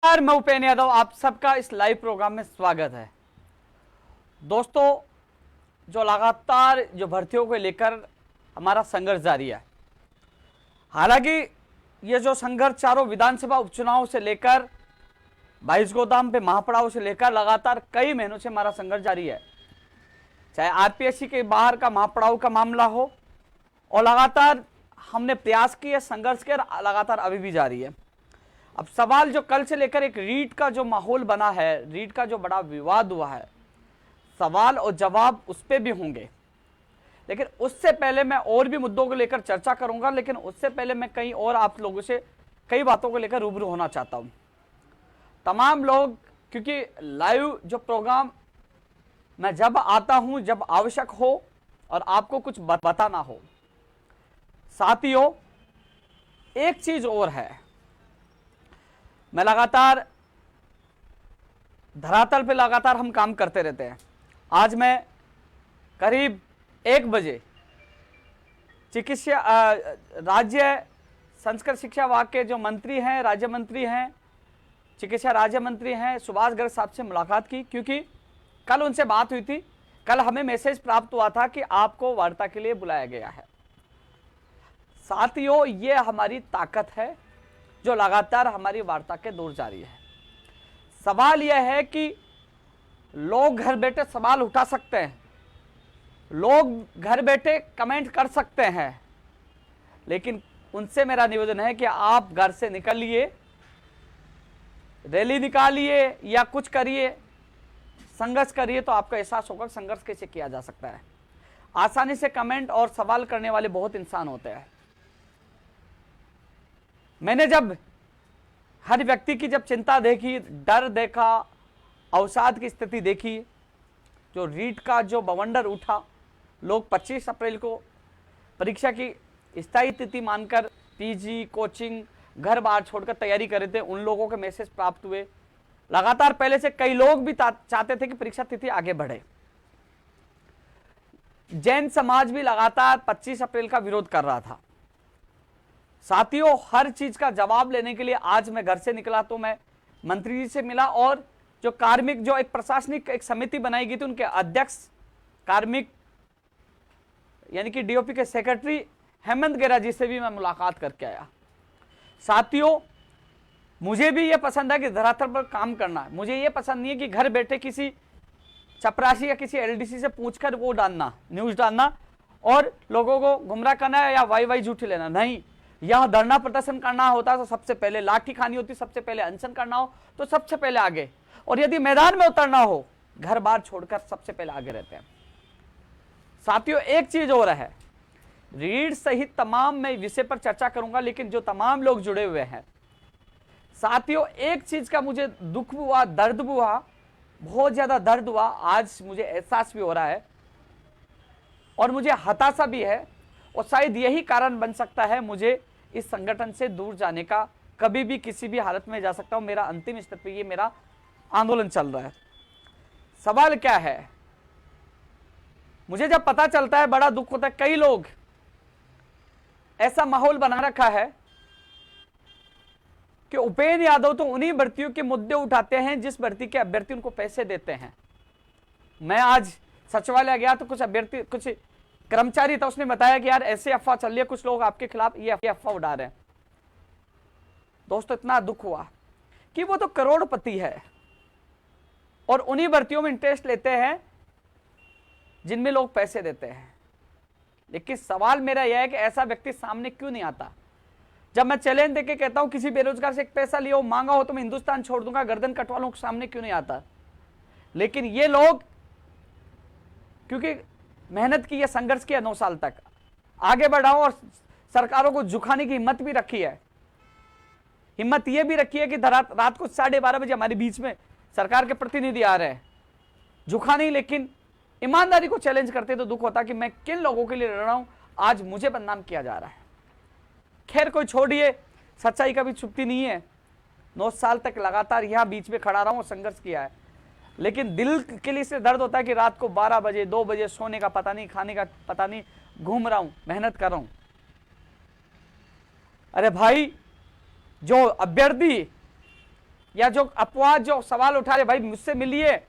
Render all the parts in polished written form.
नमस्कार, मैं उपेन्द्र यादव, आप सबका इस लाइव प्रोग्राम में स्वागत है। दोस्तों, जो लगातार जो भर्तियों को लेकर हमारा संघर्ष जारी है, हालांकि ये जो संघर्ष चारों विधानसभा उपचुनाव से लेकर 22 गोदाम पे महापड़ाव से लेकर लगातार कई महीनों से हमारा संघर्ष जारी है। चाहे आरपीएससी के बाहर का महापड़ाव का मामला हो, और लगातार हमने प्रयास किए, संघर्ष किया, लगातार अभी भी जारी है। अब सवाल जो कल से लेकर एक रीट का जो माहौल बना है, रीट का जो बड़ा विवाद हुआ है, सवाल और जवाब उस पर भी होंगे, लेकिन उससे पहले मैं और भी मुद्दों को लेकर चर्चा करूंगा। लेकिन उससे पहले मैं कई और आप लोगों से कई बातों को लेकर रूबरू होना चाहता हूं। तमाम लोग, क्योंकि लाइव जो प्रोग्राम मैं जब आता हूं जब आवश्यक हो और आपको कुछ बताना हो। साथियों, एक चीज और है, मैं लगातार धरातल पे लगातार हम काम करते रहते हैं। आज मैं करीब 1 बजे चिकित्सा राज्य संस्कृत शिक्षा विभाग के जो मंत्री हैं, राज्य मंत्री हैं, चिकित्सा राज्य मंत्री हैं, सुभाष गर्ग साहब से मुलाकात की, क्योंकि कल उनसे बात हुई थी। कल हमें मैसेज प्राप्त हुआ था कि आपको वार्ता के लिए बुलाया गया है। साथियों, ये हमारी ताकत है जो लगातार हमारी वार्ता के दौर जारी है। सवाल यह है कि लोग घर बैठे सवाल उठा सकते हैं, लोग घर बैठे कमेंट कर सकते हैं, लेकिन उनसे मेरा निवेदन है कि आप घर से निकलिए, रैली निकालिए या कुछ करिए, संघर्ष करिए, तो आपको एहसास होगा संघर्ष कैसे किया जा सकता है। आसानी से कमेंट और सवाल करने वाले बहुत इंसान होते हैं। मैंने जब हर व्यक्ति की जब चिंता देखी, डर देखा, अवसाद की स्थिति देखी, जो रीट का जो बवंडर उठा, लोग 25 अप्रैल को परीक्षा की स्थायी तिथि मानकर पीजी, कोचिंग, घर बार छोड़कर तैयारी कर रहे थे, उन लोगों के मैसेज प्राप्त हुए। लगातार पहले से कई लोग भी चाहते थे कि परीक्षा तिथि आगे बढ़े। जैन समाज भी लगातार 25 अप्रैल का विरोध कर रहा था। साथियों, हर चीज का जवाब लेने के लिए आज मैं घर से निकला तो मैं मंत्री जी से मिला, और जो कार्मिक जो एक प्रशासनिक एक समिति बनाई गई थी, उनके अध्यक्ष कार्मिक यानी कि डीओपी के सेक्रेटरी हेमंत गेरा जी से भी मैं मुलाकात करके आया। साथियों, मुझे भी यह पसंद है कि धरातल पर काम करना है। मुझे यह पसंद नहीं है कि घर बैठे किसी चपरासी या किसी एलडीसी से पूछकर वो डालना, न्यूज डालना और लोगों को गुमराह करना है या वाई झूठी लेना। नहीं, यहां धरना प्रदर्शन करना होता तो सबसे पहले लाठी खानी होती, सबसे पहले अनशन करना हो तो सबसे पहले आगे, और यदि मैदान में उतरना हो घर बार छोड़कर सबसे पहले आगे रहते हैं। साथियों, एक चीज और है, रीढ़ सहित तमाम मैं विषय पर चर्चा करूंगा, लेकिन जो तमाम लोग जुड़े हुए हैं, साथियों, एक चीज का मुझे दुख हुआ, दर्द हुआ, बहुत ज्यादा दर्द हुआ। आज मुझे एहसास भी हो रहा है और मुझे हताशा भी है, और शायद यही कारण बन सकता है मुझे इस संगठन से दूर जाने का। कभी भी किसी भी हालत में जा सकता हूं। मेरा अंतिम स्तर पे ये मेरा आंदोलन चल रहा है। सवाल क्या है, मुझे जब पता चलता है बड़ा दुख होता है। कई लोग ऐसा माहौल बना रखा है कि उपेन्द्र यादव तो उन्हीं भर्तियों के मुद्दे उठाते हैं जिस भर्ती के अभ्यर्थी उनको पैसे देते हैं। मैं आज सचिवालय गया तो कुछ अभ्यर्थी, कुछ कर्मचारी था, उसने बताया कि यार ऐसे अफवाह चल रही है, कुछ लोग आपके खिलाफ ये अफवाह उड़ा रहे हैं। दोस्तों, इतना दुख हुआ कि वो तो करोड़पति है और उन्हीं भर्तियों में इंटरेस्ट लेते हैं जिनमें लोग पैसे देते हैं। लेकिन सवाल मेरा यह है कि ऐसा व्यक्ति सामने क्यों नहीं आता। जब मैं चैलेंज देके कहता हूं किसी बेरोजगार से एक पैसा लिया हो, मांगा हो तो मैं हिंदुस्तान छोड़ दूंगा, गर्दन कटवा लूं, सामने क्यों नहीं आता। लेकिन ये लोग, क्योंकि मेहनत की है, संघर्ष किया 9 साल तक, आगे बढ़ाओ, और सरकारों को झुकाने की हिम्मत भी रखी है। हिम्मत यह भी रखी है कि रात को 12:30 बजे हमारे बीच में सरकार के प्रतिनिधि आ रहे हैं, झुका नहीं, लेकिन ईमानदारी को चैलेंज करते तो दुख होता कि मैं किन लोगों के लिए लड़ रहा हूं, आज मुझे बदनाम किया जा रहा है। खैर, कोई छोड़िए, सच्चाई कभी छुपती नहीं है। 9 साल तक लगातार यहां बीच में खड़ा रहा हूं, संघर्ष किया है, लेकिन दिल के लिए इससे दर्द होता है कि रात को 12 बजे 2 बजे सोने का पता नहीं, खाने का पता नहीं, घूम रहा हूं, मेहनत कर रहा हूं। अरे भाई, जो अभ्यर्थी या जो अफवाह जो सवाल उठा रहे, भाई मुझसे मिलिए,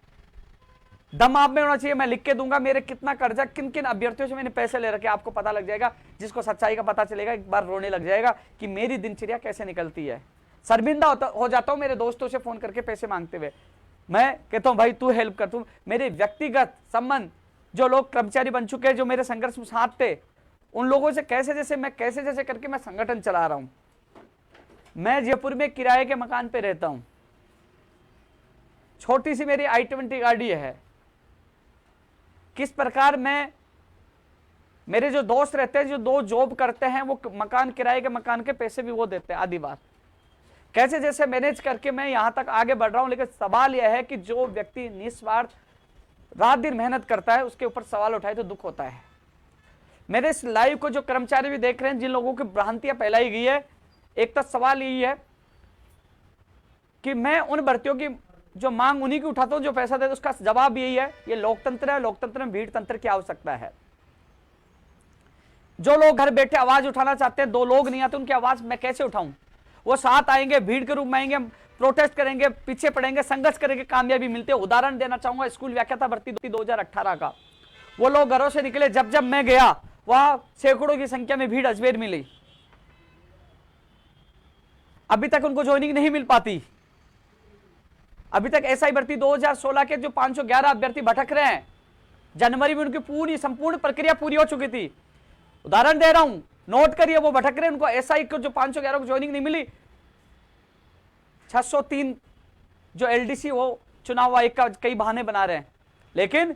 दम आप में होना चाहिए, मैं लिख के दूंगा मेरे कितना कर्जा, किन किन अभ्यर्थियों से मैंने पैसे ले रखे, आपको पता लग जाएगा। जिसको सच्चाई का पता चलेगा एक बार रोने लग जाएगा कि मेरी दिनचर्या कैसे निकलती है। शर्मिंदा हो जाता हूं मेरे दोस्तों से फोन करके पैसे मांगते हुए। मैं कहता हूं भाई तू हेल्प कर, तू मेरे व्यक्तिगत संबंध, जो लोग कर्मचारी बन चुके हैं, जो मेरे संघर्ष में साथ थे, उन लोगों से कैसे जैसे करके मैं संगठन चला रहा हूं। मैं जयपुर में किराए के मकान पे रहता हूं, छोटी सी मेरी i20 गाड़ी है। किस प्रकार मैं, मेरे जो दोस्त रहते हैं, जो दो जॉब करते हैं, वो मकान किराए के मकान के पैसे भी वो देते हैं आधी बात, कैसे जैसे मैनेज करके मैं यहां तक आगे बढ़ रहा हूं। लेकिन सवाल यह है कि जो व्यक्ति निस्वार्थ रात दिन मेहनत करता है, उसके ऊपर सवाल उठाए तो दुख होता है। मेरे इस लाइव को जो कर्मचारी भी देख रहे हैं, जिन लोगों की भ्रांतियां फैलाई गई है, एक तो सवाल यही है कि मैं उन भर्तियों की जो मांग उन्हीं की उठाता हूं जो पैसा देते, उसका जवाब यही है, ये लोकतंत्र है, लोकतंत्र में भीड़ तंत्र की आवश्यकता है। जो लोग घर बैठे आवाज उठाना चाहते हैं, दो लोग नहीं आते, उनकी आवाज मैं कैसे उठाऊं? वो साथ आएंगे, भीड़ के रूप में आएंगे, प्रोटेस्ट करेंगे, पीछे पड़ेंगे, संघर्ष करेंगे, कामयाबी मिलती है। उदाहरण देना चाहूंगा स्कूल व्याख्याता भर्ती 2018 का। वो लोग घरों से निकले, जब मैं गया वहां सैकड़ों की संख्या में भीड़ अजमेर मिली। अभी तक उनको ज्वाइनिंग नहीं मिल पाती। अभी तक एसआई भर्ती 2016 के जो 511 अभ्यर्थी भटक रहे हैं, जनवरी में उनकी पूरी संपूर्ण प्रक्रिया पूरी हो चुकी थी। उदाहरण दे रहा हूं, नोट करिए, वो भटक रहे हैं, उनको एसआई को जो 511 को ज्वाइनिंग नहीं मिली। 603 जो एलडीसी वो चुनाव आयोग का कई बहाने बना रहे हैं। लेकिन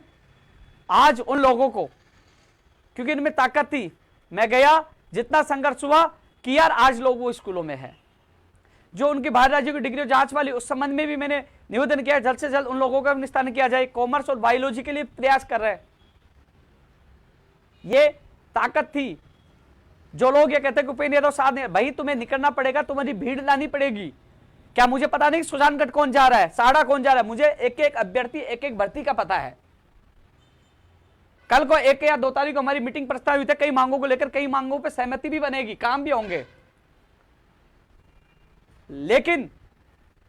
आज उन लोगों को, क्योंकि इनमें ताकत थी, मैं गया, जितना संघर्ष हुआ कि यार आज लोग वो स्कूलों में है। जो उनकी बाहर राज्यों की डिग्री जांच वाली, उस संबंध में भी मैंने निवेदन किया, जल्द से जल्द उन लोगों का निस्तारण किया जाए। कॉमर्स और बायोलॉजी के लिए प्रयास कर रहे हैं। ये ताकत थी। जो लोग ये कहते हैं कि उपेंद्र यादव साथ नहीं, भाई तुम्हें निकलना पड़ेगा, तुम्हारी भीड़ लानी पड़ेगी। क्या मुझे पता नहीं सुजानगढ़ कौन जा रहा है, साड़ा कौन जा रहा है? मुझे एक एक अभ्यर्थी, एक एक भर्ती का पता है। कल को 1 या 2 तारीख को हमारी मीटिंग प्रस्ताव हुई थे, कई मांगों को लेकर, कई मांगों पर सहमति भी बनेगी, काम भी होंगे। लेकिन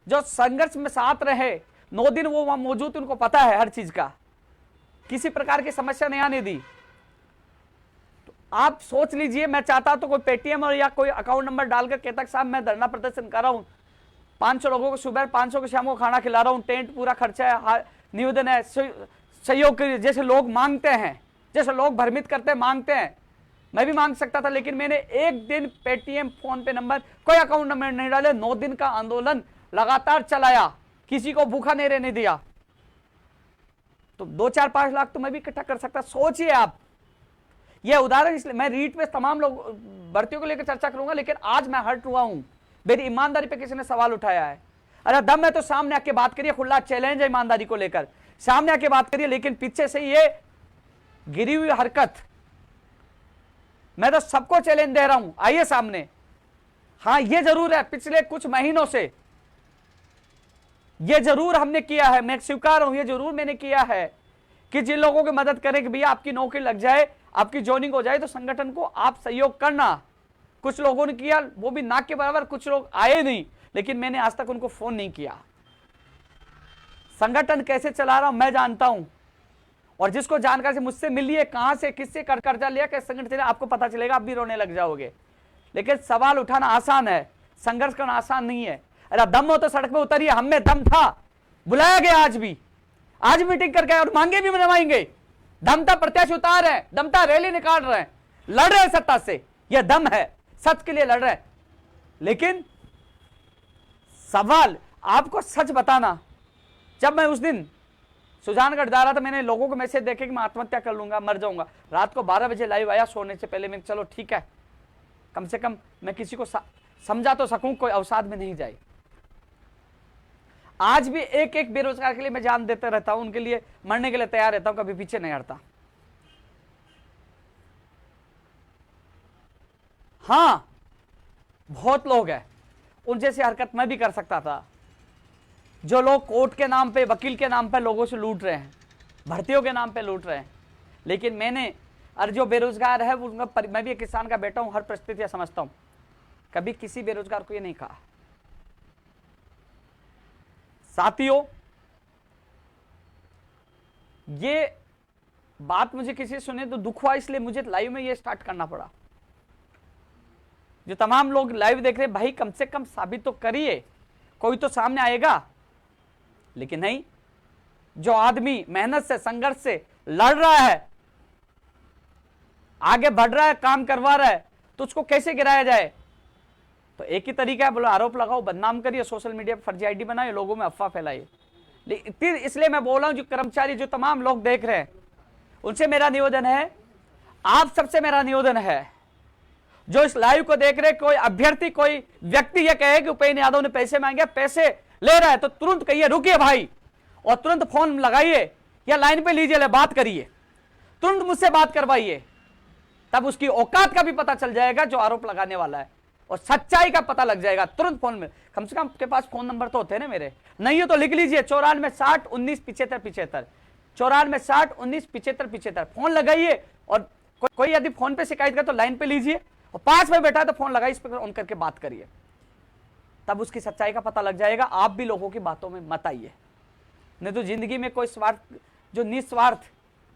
जो संघर्ष में साथ रहे, 9 दिन वो वहां मौजूद, उनको पता है हर चीज का, किसी प्रकार की समस्या नहीं आने दी। तो आप सोच लीजिए, मैं चाहता तो कोई पेटीएम और या कोई अकाउंट नंबर डालकर कहता कि साहब मैं धरना प्रदर्शन कर रहा हूं, 500 लोगों को सुबह, 500 को शाम को खाना खिला रहा हूं, टेंट पूरा खर्चा है, निवेदन है, सहयोग के जैसे लोग मांगते हैं, जैसे लोग भ्रमित करते हैं, मांगते हैं, मैं भी मांग सकता था। लेकिन मैंने एक दिन पेटीएम, फोन पे नंबर, कोई अकाउंट नंबर नहीं डाले, 9 दिन का आंदोलन लगातार चलाया, किसी को भूखा नहीं रहने दिया। तो 2-4-5 लाख तो मैं भी इकट्ठा कर सकता। सोचिए आप, यह उदाहरण, इसलिए मैं रीट में तमाम लोग भर्तियों को लेकर चर्चा करूंगा, लेकिन आज मैं हर्ट हुआ हूं, मेरी ईमानदारी पे किसी ने सवाल उठाया है। अरे दम है तो सामने आके बात करिए, खुला चैलेंज है ईमानदारी को लेकर, सामने आके बात करिए। लेकिन पीछे से ये गिरी हुई हरकत, मैं तो सबको चैलेंज दे रहा हूं, आइए सामने। हां ये जरूर है, पिछले कुछ महीनों से ये जरूर हमने किया है, मैं स्वीकार हूं, ये जरूर मैंने किया है कि जिन लोगों की मदद करें कि भैया आपकी नौकरी लग जाए, आपकी ज्वाइनिंग हो जाए, तो संगठन को आप सहयोग करना। कुछ लोगों ने किया, वो भी ना के बराबर, कुछ लोग आए नहीं, लेकिन मैंने आज तक उनको फोन नहीं किया। संगठन कैसे चला रहा हूं मैं जानता हूं, और जिसको जानकारी से मुझसे मिलिए, कहां से किससे कर्जा लिया, कैसे संगठन चला, आपको पता चलेगा, आप भी रोने लग जाओगे। लेकिन सवाल उठाना आसान है, संघर्ष करना आसान नहीं है। अरे दम हो तो सड़क पे उतरिए, हम में दम था, बुलाया गया, आज मीटिंग करके और मांगे भी मनवाएंगे। दम था, प्रत्याशी उतार रहे हैं, दम था, रैली निकाल रहे हैं, लड़ रहे हैं सत्ता से, यह दम है, सच के लिए लड़ रहे हैं। लेकिन सवाल आपको सच बताना, जब मैं उस दिन सुजानगढ़ जा रहा था, मैंने लोगों को मैसेज देखे कि मैं आत्महत्या कर लूंगा, मर जाऊंगा। रात को 12 बजे लाइव आया सोने से पहले, मैं चलो ठीक है, कम से कम मैं किसी को समझा तो सकूं, कोई अवसाद में नहीं जाए। आज भी एक एक बेरोजगार के लिए मैं जान देते रहता हूं, उनके लिए मरने के लिए तैयार रहता हूं, कभी पीछे नहीं हटता। हां बहुत लोग हैं, उन जैसी हरकत मैं भी कर सकता था। जो लोग कोर्ट के नाम पे, वकील के नाम पे लोगों से लूट रहे हैं, भर्तियों के नाम पे लूट रहे हैं, लेकिन मैंने, और जो बेरोजगार है उनका, मैं भी एक किसान का बेटा हूं, हर परिस्थितियां समझता हूं, कभी किसी बेरोजगार को ये नहीं कहा। साथियों, ये बात मुझे किसी सुने तो दुख हुआ, इसलिए मुझे लाइव में ये स्टार्ट करना पड़ा। जो तमाम लोग लाइव देख रहे, भाई कम से कम साबित तो करिए, कोई तो सामने आएगा। लेकिन नहीं, जो आदमी मेहनत से, संघर्ष से लड़ रहा है, आगे बढ़ रहा है, काम करवा रहा है, तो उसको कैसे गिराया जाए? तो एक ही तरीका है, बोलो आरोप लगाओ, बदनाम करिए, सोशल मीडिया पर फर्जी आईडी बनाइए, लोगों में अफवाह फैलाइए। इसलिए मैं बोल रहा हूं, जो कर्मचारी, जो तमाम लोग देख रहे हैं, उनसे मेरा निवेदन है, आप सबसे मेरा निवेदन है, जो इस लाइव को देख रहे, कोई अभ्यर्थी, कोई व्यक्ति ये कहे कि उपेंद्र यादव ने पैसे मांगे, पैसे ले रहा है, तो तुरंत कहिए रुकिए भाई, और तुरंत फोन लगाइए या लाइन पे लीजिए, ले बात करिए, तुरंत मुझसे बात करवाइए। तब उसकी औकात का भी पता चल जाएगा जो आरोप लगाने वाला है, और सच्चाई का पता लग जाएगा तुरंत फोन में। कम से कम आपके पास फोन नंबर तो होते हैं ना मेरे, नहीं हो तो लिख लीजिए 9460197575, 9460197575, फोन लगाइए। और कोई यदि फोन पे शिकायत करे तो लाइन पे लीजिए, और पास में बैठा है तो फोन लगाइए, स्पीकर ऑन करके बात करिए, तब उसकी सच्चाई का पता लग जाएगा। आप भी लोगों की बातों में मत आइए, नहीं तो जिंदगी में कोई स्वार्थ, जो निस्वार्थ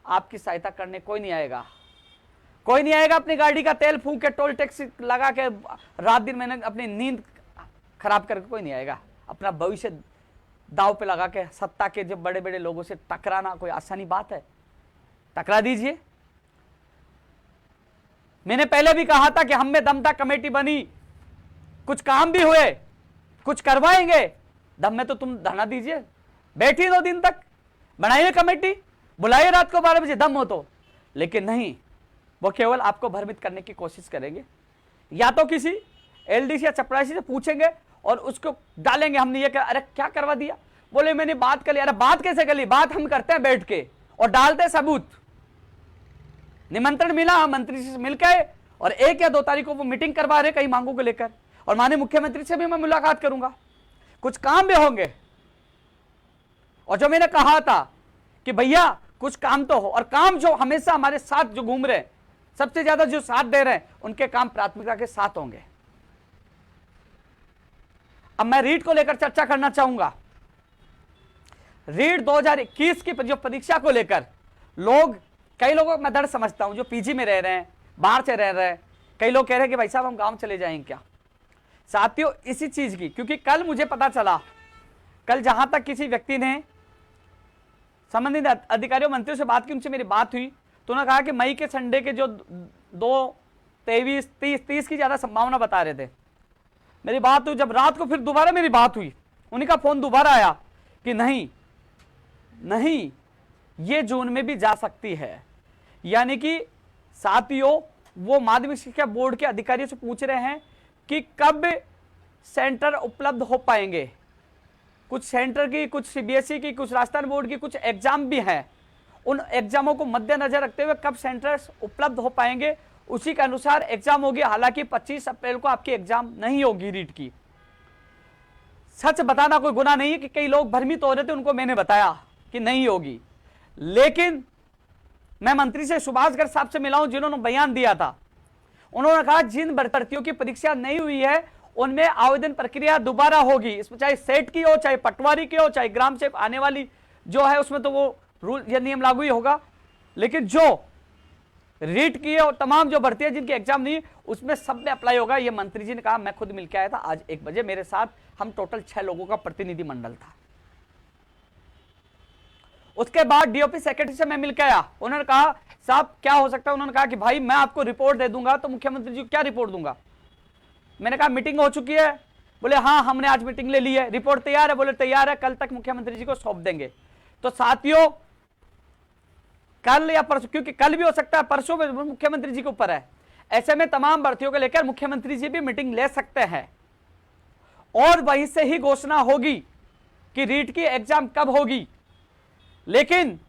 आपकी सहायता करने कोई नहीं आएगा। कोई नहीं आएगा अपनी गाड़ी का तेल फूंक के, टोल टैक्स लगा के, रात दिन मैंने अपनी नींद खराब करके कोई नहीं आएगा। अपना भविष्य दांव पे लगा के सत्ता के जब बड़े बड़े लोगों से टकराना कोई आसानी बात है? टकरा दीजिए। मैंने पहले भी कहा था कि हम में दम था, कमेटी बनी, कुछ काम भी हुए, कुछ करवाएंगे, दम में तो तुम धरना दीजिए, बैठिए 2 दिन तक, बनाइए कमेटी, बुलाइए रात को 12 बजे, दम हो तो। लेकिन नहीं, वो केवल आपको भ्रमित करने की कोशिश करेंगे। या तो किसी एलडीसी या चपरासी से पूछेंगे और उसको डालेंगे, हमने ये कर, अरे क्या करवा दिया, बोले मैंने बात कर ली। अरे बात कैसे कर ली? बात हम करते हैं बैठ के और डालते सबूत। निमंत्रण मिला मंत्री से मिलकर, और 1 या 2 तारीख को वो मीटिंग करवा रहे कई मांगों को लेकर, और माननीय मुख्यमंत्री से भी मैं मुलाकात करूंगा, कुछ काम भी होंगे। और जो मैंने कहा था कि भैया कुछ काम तो हो, और काम जो हमेशा हमारे साथ जो घूम रहे हैं, सबसे ज्यादा जो साथ दे रहे हैं, उनके काम प्राथमिकता के साथ होंगे। अब मैं रीट को लेकर चर्चा करना चाहूंगा। रीट 2021 की जो परीक्षा को लेकर लोग, कई लोगों को मैं दर्द समझता हूं, जो पीजी में रह रहे हैं, बाहर से रह रहे हैं, कई लोग कह रहे हैं कि भाई साहब हम गांव चले जाएंगे क्या। साथियों, इसी चीज की, क्योंकि कल मुझे पता चला, कल जहां तक किसी व्यक्ति ने संबंधित अधिकारियों मंत्रियों से बात की, उनसे मेरी बात हुई, तो उन्होंने कहा कि मई के संडे के जो 2, 23, 30 की ज्यादा संभावना बता रहे थे। मेरी बात हुई, जब रात को फिर दोबारा मेरी बात हुई, उन्हीं का फोन दोबारा आया कि नहीं, ये जून में भी जा सकती है। यानी कि साथियों, वो माध्यमिक शिक्षा बोर्ड के अधिकारियों से पूछ रहे हैं कि कब सेंटर उपलब्ध हो पाएंगे। कुछ सेंटर की, कुछ सीबीएसई की, कुछ राजस्थान बोर्ड की, कुछ एग्जाम भी हैं, उन एग्जामों को मद्देनजर रखते हुए कब सेंटर्स उपलब्ध हो पाएंगे, उसी के अनुसार एग्जाम होगी। हालांकि 25 अप्रैल को आपकी एग्जाम नहीं होगी रीट की। सच बताना कोई गुनाह नहीं है कि कई लोग भ्रमित हो रहे थे, उनको मैंने बताया कि नहीं होगी। लेकिन मैं मंत्री से सुभाष गर्ग साहब से मिला हूं, जिन्होंने बयान दिया था। उन्होंने कहा जिन भर्तियों की परीक्षा नहीं हुई है उनमें आवेदन प्रक्रिया दोबारा होगी। इसमें चाहे सेट की हो, चाहे पटवारी की हो, चाहे ग्राम सेवक आने वाली जो है, उसमें तो वो रूल या नियम लागू ही होगा। लेकिन जो रीट की है और तमाम जो भर्ती है जिनकी एग्जाम नहीं, उसमें सब में अप्लाई होगा। ये मंत्री जी ने कहा। मैं खुद मिलकर आया था आज 1 बजे, मेरे साथ हम टोटल 6 लोगों का प्रतिनिधि मंडल था। उसके बाद डीओपी सेक्रेटरी से मैं मिलकर आया, उन्होंने कहा साहब क्या हो सकता है। उन्होंने कहा कि भाई मैं आपको रिपोर्ट दे दूंगा। तो मुख्यमंत्री जी को क्या रिपोर्ट दूंगा? मैंने कहा मीटिंग हो चुकी है। बोले हाँ हमने आज मीटिंग ले ली है। रिपोर्ट तैयार है? बोले तैयार है, कल तक मुख्यमंत्री जी को सौंप देंगे। तो साथियों कल या परसों, क्योंकि कल भी हो सकता है, परसों में मुख्यमंत्री जी के ऊपर है। ऐसे में तमाम भर्तियों को लेकर मुख्यमंत्री जी भी मीटिंग ले सकते हैं और वहीं से ही घोषणा होगी कि रीट की एग्जाम कब होगी। लेकिन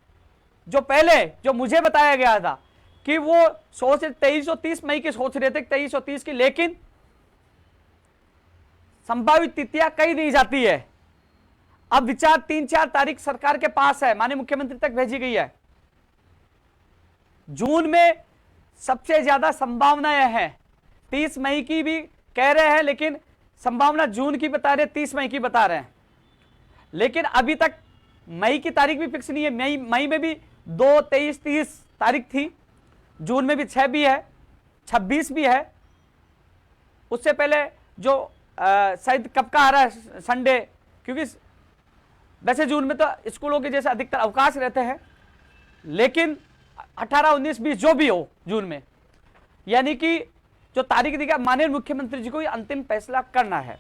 जो पहले जो मुझे बताया गया था कि वो 2330 मई की सोच रहे थे, 2330 की, लेकिन संभावित तिथियां कई दी जाती है। अब विचार 3-4 तारीख सरकार के पास है, माननीय मुख्यमंत्री तक भेजी गई है। जून में सबसे ज्यादा संभावनाएं हैं, 30 मई की भी कह रहे हैं, लेकिन संभावना जून की बता रहे, 30 मई की बता रहे हैं। लेकिन अभी तक मई की तारीख भी फिक्स नहीं है। मई में भी 2, 23, 30 तारीख थी, जून में भी 6 भी है, 26 भी है, उससे पहले जो शायद कब का आ रहा है संडे, क्योंकि वैसे जून में तो स्कूलों के जैसे अधिकतर अवकाश रहते हैं, लेकिन 18, 19, 20 जो भी हो जून में, यानी कि जो तारीख दी गई, माननीय मुख्यमंत्री जी को ये अंतिम फैसला करना है।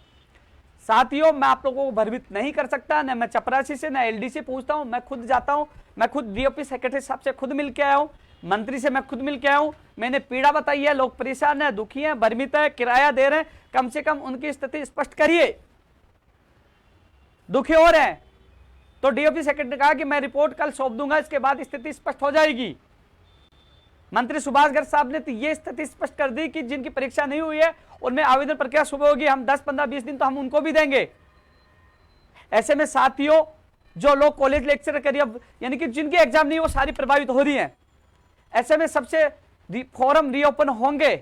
साथियों, मैं आप लोगों को भ्रमित नहीं कर सकता, न मैं चपरासी से न एलडी से पूछता हूं, मैं खुद जाता हूं, मैं खुद डीओपी सेक्रेटरी साहब से खुद मिल के आया हूं, मंत्री से मैं खुद मिल के आया हूं, मैंने पीड़ा बताई है, लोग परेशान है, दुखी है, भ्रमित है, किराया दे रहे हैं, कम से कम उनकी स्थिति स्पष्ट करिए। दुखी हो रहे हैं तो डीओपी सेक्रेटरी ने कहा कि मैं रिपोर्ट कल सौंप दूंगा, इसके बाद स्थिति स्पष्ट हो जाएगी। मंत्री सुभाष गर्ग साहब ने तो ये स्थिति स्पष्ट कर दी कि जिनकी परीक्षा नहीं हुई है उनमें आवेदन प्रक्रिया शुरू होगी, हम 10, 15, 20 दिन तो हम उनको भी देंगे। ऐसे में साथियों, जो लोग कॉलेज लेक्चर करिए, यानी कि जिनकी एग्जाम नहीं वो सारी प्रभावित हो रही हैं, ऐसे में सबसे फॉरम रीओपन होंगे।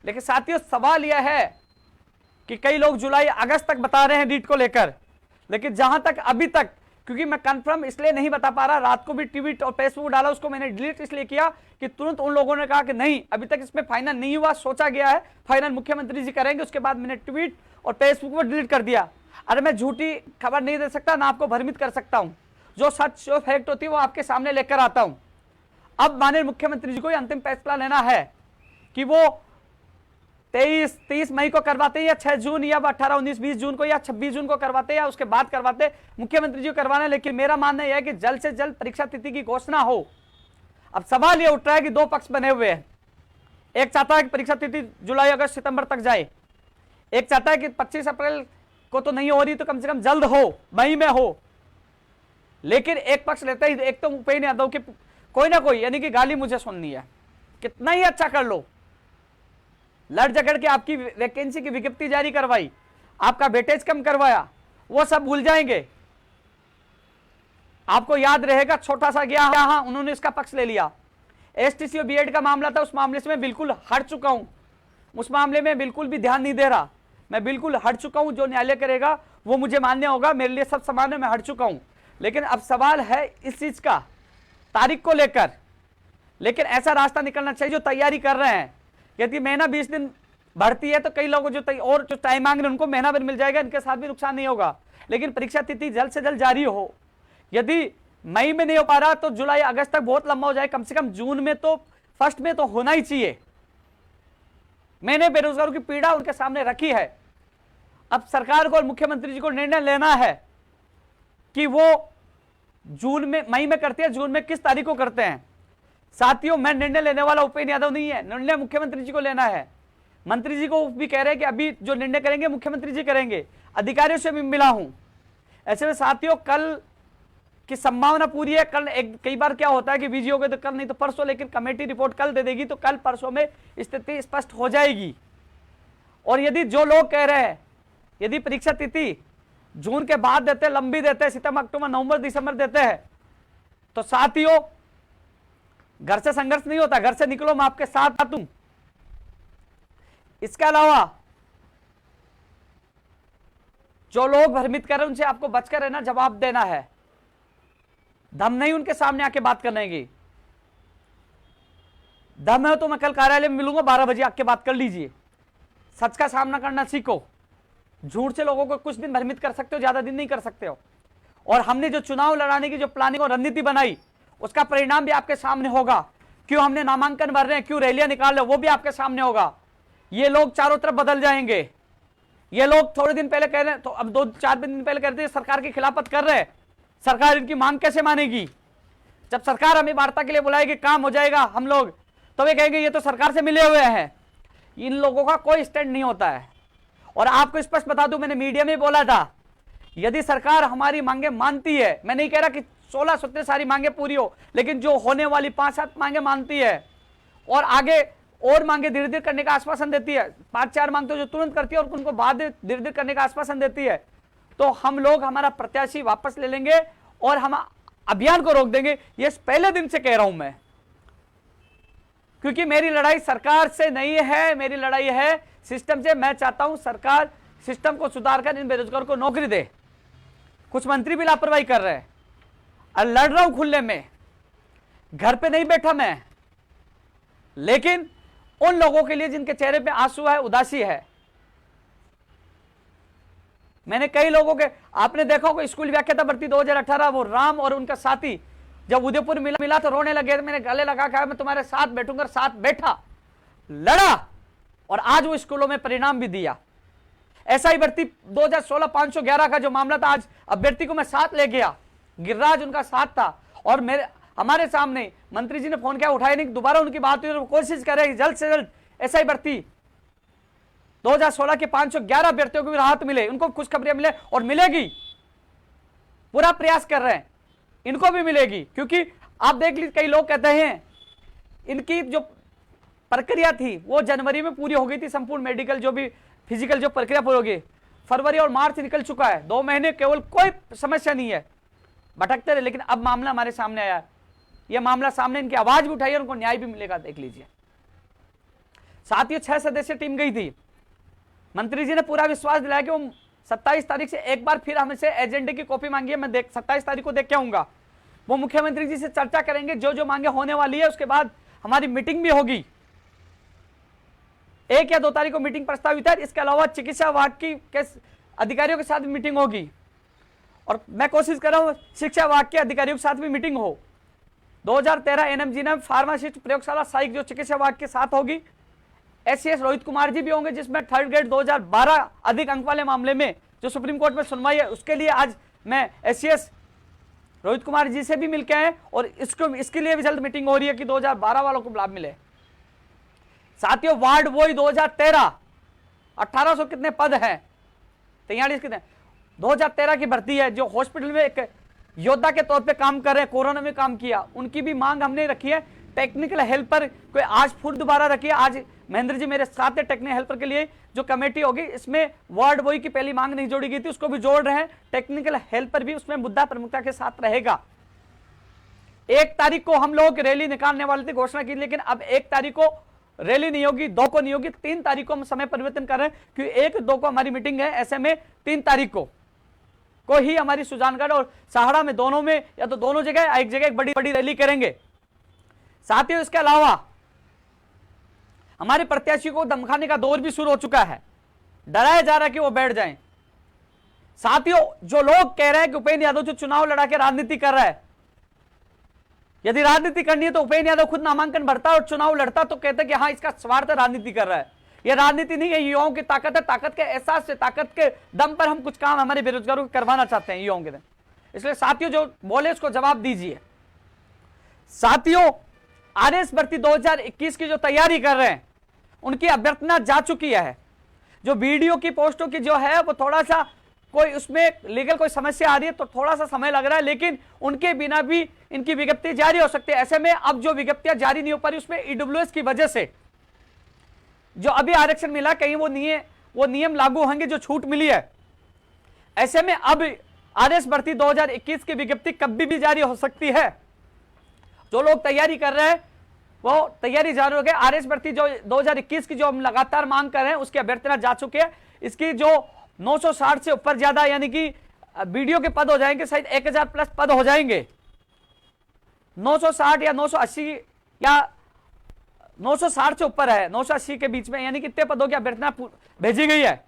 लेकिन साथियों, सवाल यह है कि कई लोग जुलाई अगस्त तक बता रहे हैं नीट को लेकर, लेकिन जहां तक अभी तक, क्योंकि मैं कंफर्म इसलिए नहीं बता पा रहा, रात को भी ट्वीट और फेसबुक डाला, उसको मैंने डिलीट इसलिए किया कि तुरंत उन लोगों ने कहा कि नहीं, अभी तक इसमें फाइनल नहीं हुआ, सोचा गया है, फाइनल मुख्यमंत्री जी करेंगे। उसके बाद मैंने ट्वीट और फेसबुक पर डिलीट कर दिया। अरे मैं झूठी खबर नहीं दे सकता, ना आपको भ्रमित कर सकता हूं, जो सच जो फैक्ट होती है वो आपके सामने लेकर आता हूं। अब माननीय मुख्यमंत्री जी को अंतिम फैसला लेना है कि वो 23-30 मई को करवाते हैं या 6 जून या 18, 19, 20 जून को या 26 जून को करवाते या उसके बाद करवाते, मुख्यमंत्री जी को करवाना है। लेकिन मेरा मानना यह है कि जल्द से जल्द परीक्षा तिथि की घोषणा हो। अब सवाल यह उठ रहा है कि दो पक्ष बने हुए हैं, एक चाहता है कि परीक्षा तिथि जुलाई, अगस्त, सितंबर तक जाए, एक चाहता है कि 25 अप्रैल को तो नहीं हो रही तो कम से कम जल्द हो, मई में हो। लेकिन एक पक्ष लेता ही, एक तो उपेंद्र यादव की कोई ना कोई, यानी कि गाली मुझे सुननी है, कितना ही अच्छा कर लो, लड़ झगड़ के आपकी वैकेंसी की विज्ञप्ति जारी करवाई, आपका वेटेज कम करवाया, वो सब भूल जाएंगे। आपको याद रहेगा छोटा सा गया, हाँ उन्होंने इसका पक्ष ले लिया। एसटीसी और बीएड का मामला था, उस मामले से मैं बिल्कुल हट चुका हूं, उस मामले में बिल्कुल भी ध्यान नहीं दे रहा, मैं बिल्कुल हट चुका हूं। जो न्यायालय करेगा वो मुझे मान्य होगा, मेरे लिए सब समान है, मैं हट चुका हूं। लेकिन अब सवाल है इस चीज का, तारीख को लेकर। लेकिन ऐसा रास्ता निकलना चाहिए जो तैयारी कर रहे हैं। यदि महीना 20 दिन बढ़ती है तो कई लोगों और जो टाइम मांग रहे हैं उनको महीना भर मिल जाएगा, इनके साथ भी नुकसान नहीं होगा। लेकिन परीक्षा तिथि जल्द से जल्द जारी हो। यदि मई में नहीं हो पा रहा तो जुलाई, अगस्त तक बहुत लंबा हो जाए, कम से कम जून में तो, फर्स्ट में तो होना ही चाहिए। मैंने बेरोजगारों की पीड़ा उनके सामने रखी है। अब सरकार को और मुख्यमंत्री जी को निर्णय लेना है कि वो जून में, मई में करते हैं, जून में किस तारीख को करते हैं। साथियों, मैं निर्णय लेने वाला उपेंद्र यादव नहीं है, निर्णय मुख्यमंत्री जी को लेना है। मंत्री जी को भी कह रहे हैं कि अभी जो निर्णय करेंगे मुख्यमंत्री जी करेंगे, अधिकारियों से भी मिला हूं। ऐसे में साथियों, कल की संभावना पूरी है। कल कई बार क्या होता है कि बिजी हो गए तो कल, नहीं तो परसों, लेकिन कमेटी रिपोर्ट कल दे देगी तो कल परसों में स्थिति स्पष्ट हो जाएगी। और यदि जो लोग कह रहे हैं यदि परीक्षा तिथि जून के बाद देते, लंबी देते, सितंबर, अक्टूबर, नवंबर, दिसंबर देते हैं, तो साथियों घर से संघर्ष नहीं होता, घर से निकलो, मैं आपके साथ हूं। इसके अलावा जो लोग भ्रमित कर रहे हैं उनसे आपको बचकर रहना, जवाब देना है। दम नहीं उनके सामने आके बात करने की, दम है तो मैं कल कार्यालय में मिलूंगा 12 बजे, आके बात कर लीजिए। सच का सामना करना सीखो। झूठ से लोगों को कुछ दिन भ्रमित कर सकते हो, ज्यादा दिन नहीं कर सकते हो। और हमने जो चुनाव लड़ाने की जो प्लानिंग और रणनीति बनाई, उसका परिणाम भी आपके सामने होगा। क्यों हमने नामांकन भर रहे हैं, क्यों रैलियां निकाल रहे हैं, वो भी आपके सामने होगा। ये लोग चारों तरफ बदल जाएंगे। ये लोग थोड़े दिन पहले कह रहे हैं, तो अब 2-4 दिन पहले कहते हैं सरकार की खिलाफत कर रहे हैं, सरकार इनकी मांग कैसे मानेगी। जब सरकार हमें वार्ता के लिए बुलाएगी, काम हो जाएगा, हम लोग तो वे कहेंगे ये तो सरकार से मिले हुए हैं। इन लोगों का कोई स्टैंड नहीं होता है। और आपको स्पष्ट बता दूं, मैंने मीडिया में बोला था, यदि सरकार हमारी मांगे मानती है, मैं नहीं कह रहा कि 16 17 सारी मांगे पूरी हो, लेकिन जो होने वाली 5-7 मांगे मानती है और आगे और मांगे धीरे धीरे करने का आश्वासन देती है, 5-4 मांग तो जो तुरंत करती है और उनको बाद धीरे धीरे करने का आश्वासन देती है, तो हम लोग हमारा प्रत्याशी वापस ले लेंगे और हम अभियान को रोक देंगे। ये पहले दिन से कह रहा हूं मैं, क्योंकि मेरी लड़ाई सरकार से नहीं है, मेरी लड़ाई है सिस्टम से। मैं चाहता हूं सरकार सिस्टम को सुधार कर इन बेरोजगारों को नौकरी दे। कुछ मंत्री भी लापरवाही कर रहे हैं। और लड़ रहा हूं खुले में, घर पे नहीं बैठा मैं, लेकिन उन लोगों के लिए जिनके चेहरे पे आंसू है, उदासी है। मैंने कई लोगों के, आपने देखा होगा स्कूल व्याख्याता भर्ती 2018, वो राम और उनका साथी जब उदयपुर मिला तो रोने लगे। मैंने गले लगा कहा मैं तुम्हारे साथ बैठूंगा, साथ बैठा, लड़ा और आज वो स्कूलों में परिणाम भी दिया। ऐसा ही भर्ती 2016 511 का जो मामला था, आज अभ्यर्थी को मैं साथ ले गया, गिरिराज उनका साथ था। और हमारे सामने मंत्री जी ने फोन किया, उठाया नहीं, दोबारा उनकी बात हुई, कोशिश कर रहे हैं जल्द से जल्द ऐसा ही भर्ती 2016 के 511 अभ्यर्थियों को भी राहत मिले, उनको खुशखबरियां मिले और मिलेगी। पूरा प्रयास कर रहे हैं, इनको भी मिलेगी। क्योंकि आप देख लीजिए, कई लोग कहते हैं इनकी जो प्रक्रिया थी वो जनवरी में पूरी हो गई थी, संपूर्ण मेडिकल जो भी फिजिकल जो प्रक्रिया पूरी हो गई, फरवरी और मार्च निकल चुका है, 2 महीने केवल, कोई समस्या नहीं है, भटकते रहे। लेकिन अब मामला हमारे सामने आया, यह मामला सामने, इनकी आवाज भी उठाई, उनको न्याय भी मिलेगा। देख लीजिए साथियों, 6 सदस्यीय टीम गई थी। मंत्री जी ने पूरा विश्वास दिलाया कि वो 27 तारीख से एक बार फिर हमसे एजेंडे की कॉपी मांगी है, मैं 27 तारीख को देख के आऊंगा। वो मुख्यमंत्री जी से चर्चा करेंगे, जो जो मांगे होने वाली है, उसके बाद हमारी मीटिंग भी होगी। 1 या 2 तारीख को मीटिंग प्रस्तावित है। इसके अलावा चिकित्सा विभाग के अधिकारियों के साथ भी मीटिंग होगी और मैं कोशिश कर रहा हूं शिक्षा विभाग के अधिकारियों के साथ भी मीटिंग हो। 2013 एनएमजी ने फार्मासिस्ट प्रयोगशाला सहायक जो चिकित्सा विभाग के साथ होगी। एससीएस रोहित कुमार जी भी होंगे, जिसमें 3rd ग्रेड 2012 अधिक अंक वाले मामले में जो सुप्रीम कोर्ट में सुनवाई है, उसके लिए आज मैं एससीएस रोहित कुमार जी से भी मिलके आए और इसके लिए भी जल्द मीटिंग हो रही है कि 2012 वालों को लाभ मिले। साथियों, वार्ड बॉय 2013 1800 कितने पद हैं, 43 कितने, 2013 की भर्ती है, जो हॉस्पिटल में एक योद्धा के तौर पे काम कर रहे हैं, कोरोना में काम किया, उनकी भी मांग हमने रखी है। टेक्निकल हेल्पर कोई आज फिर दोबारा रखी है, आज महेंद्र जी मेरे साथ है। टेक्निकल हेल्पर के लिए जो कमेटी होगी, इसमें वार्ड बॉय की पहली मांग नहीं जोड़ी गई थी, उसको भी जोड़ रहे हैं। टेक्निकल हेल्पर भी उसमें मुद्दा प्रमुखता के साथ रहेगा। 1 तारीख को हम लोग रैली निकालने वाले थे, घोषणा की, लेकिन अब 1 तारीख को रैली नहीं होगी, 2 को नहीं होगी, 3 तारीख को हम समय परिवर्तन कर रहे हैं, क्योंकि 1-2 को हमारी मीटिंग है। ऐसे में 3 तारीख को ही हमारी सुजानगढ़ और सहाड़ा में, दोनों में या तो दोनों जगह, एक जगह एक बड़ी रैली करेंगे। साथियों, इसके अलावा हमारे प्रत्याशियों को धमकाने का दौर भी शुरू हो चुका है, डराया जा रहा है कि वो बैठ जाएं। साथियों, जो लोग कह रहे हैं कि उपेंद्र यादव जो चुनाव लड़ा के राजनीति कर रहा है, यदि राजनीति करनी है तो उपेंद्र यादव खुद नामांकन भरता और चुनाव लड़ता तो कहते कि हाँ इसका स्वार्थ राजनीति कर रहा है। यह राजनीति नहीं है, युवाओं की ताकत है, ताकत के एहसास से, ताकत के दम पर हम कुछ काम हमारे बेरोजगारों को करवाना चाहते हैं युवाओं के दम। इसलिए साथियों, जो बोले उसको जवाब दीजिए। साथियों, आरएस भर्ती 2021 की जो तैयारी कर रहे हैं, उनकी अभ्यर्थना जा चुकी है। जो वीडियो की पोस्टों की जो है वो थोड़ा सा कोई उसमें लीगल कोई समस्या आ रही है तो थोड़ा सा समय लग रहा है, लेकिन उनके बिना भी इनकी विज्ञप्ति जारी हो सकती है। ऐसे में अब जो विज्ञप्तियां जारी नहीं हो पा रही, उसमें ईडब्ल्यूएस की वजह से जो अभी आरक्षण मिला, कहीं वो नियम लागू होंगे जो छूट मिली है। ऐसे में अब आरएस भर्ती 2021 की विज्ञप्ति कभी भी जारी हो सकती है। जो लोग तैयारी कर रहे हैं वो तैयारी जारी हो गई। आरएस भर्ती जो 2021 की जो हम लगातार मांग कर रहे हैं, उसकी अभ्यर्थना जा चुकी है। इसकी जो 960 से ऊपर ज्यादा, यानी कि वीडियो के पद हो जाएंगे, शायद 1000 प्लस पद हो जाएंगे। 960 या 980 या 960 से ऊपर है, 980 के बीच में, यानी कितने पदों की अभ्यर्थना भेजी गई है।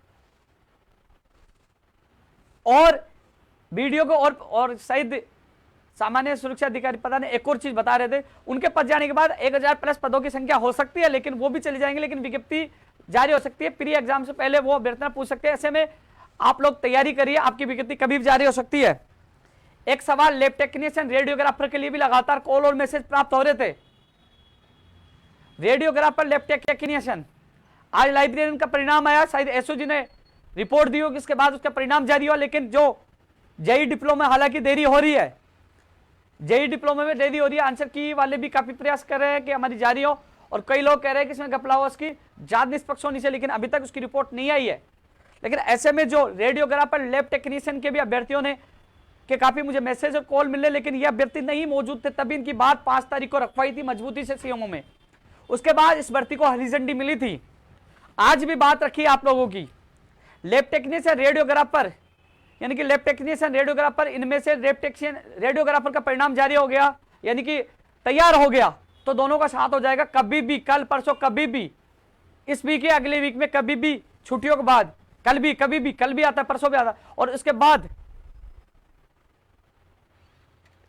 और वीडियो को और शायद सामान्य सुरक्षा अधिकारी पता नहीं एक और चीज बता रहे थे, उनके पद जाने के बाद 1000 प्लस पदों की संख्या हो सकती है, लेकिन वो भी चले जाएंगे, लेकिन विज्ञप्ति जारी हो सकती है। प्री एग्जाम से पहले वो अभ्यर्थना पूछ सकते हैं। ऐसे में आप लोग तैयारी करिए, आपकी विज्ञप्ति कभी भी जारी हो सकती है। एक सवाल, लैब टेक्नीशियन रेडियोग्राफर के लिए भी लगातार कॉल और मैसेज प्राप्त हो रहे थे। रेडियोग्राफर, लैब टेक्नीशियन, आज लाइब्रेरियन का परिणाम आया, शायद एसओजी ने रिपोर्ट दी होगी, इसके बाद उसका परिणाम जारी हुआ। लेकिन जो जेई डिप्लोमा, हालांकि देरी हो रही है, जेई डिप्लोमा में देरी हो रही है। आंसर की वाले भी काफी प्रयास कर रहे हैं कि हमारी जारी हो, और कई लोग कह रहे हैं कि इसमें घपला हुआ, उसकी जांच निष्पक्ष होनी चाहिए, लेकिन अभी तक उसकी रिपोर्ट नहीं आई है। लेकिन ऐसे में जो रेडियोग्राफर, लैब टेक्नीशियन के भी अभ्यर्थियों ने के काफी मुझे मैसेज और कॉल मिले, लेकिन ये अभ्यर्थी नहीं मौजूद थे, तभी इनकी बात 5 तारीख को रखवाई थी मजबूती से सीएमओ में। उसके बाद इस भर्ती को हरी झंडी मिली थी। आज भी बात रखी आप लोगों की, लैब टेक्नीशियन, रेडियोग्राफर, यानी कि लैब टेक्नीशियन, रेडियोग्राफर, इनमें से लैब टेक्नीशियन रेडियोग्राफर का परिणाम जारी हो गया, यानी कि तैयार हो गया, तो दोनों का साथ हो जाएगा कभी भी, कल परसों कभी भी, इस वीक या अगले वीक में कभी भी, छुट्टियों के बाद, कल भी, कभी भी, कल भी आता है, परसों भी आता है, और उसके बाद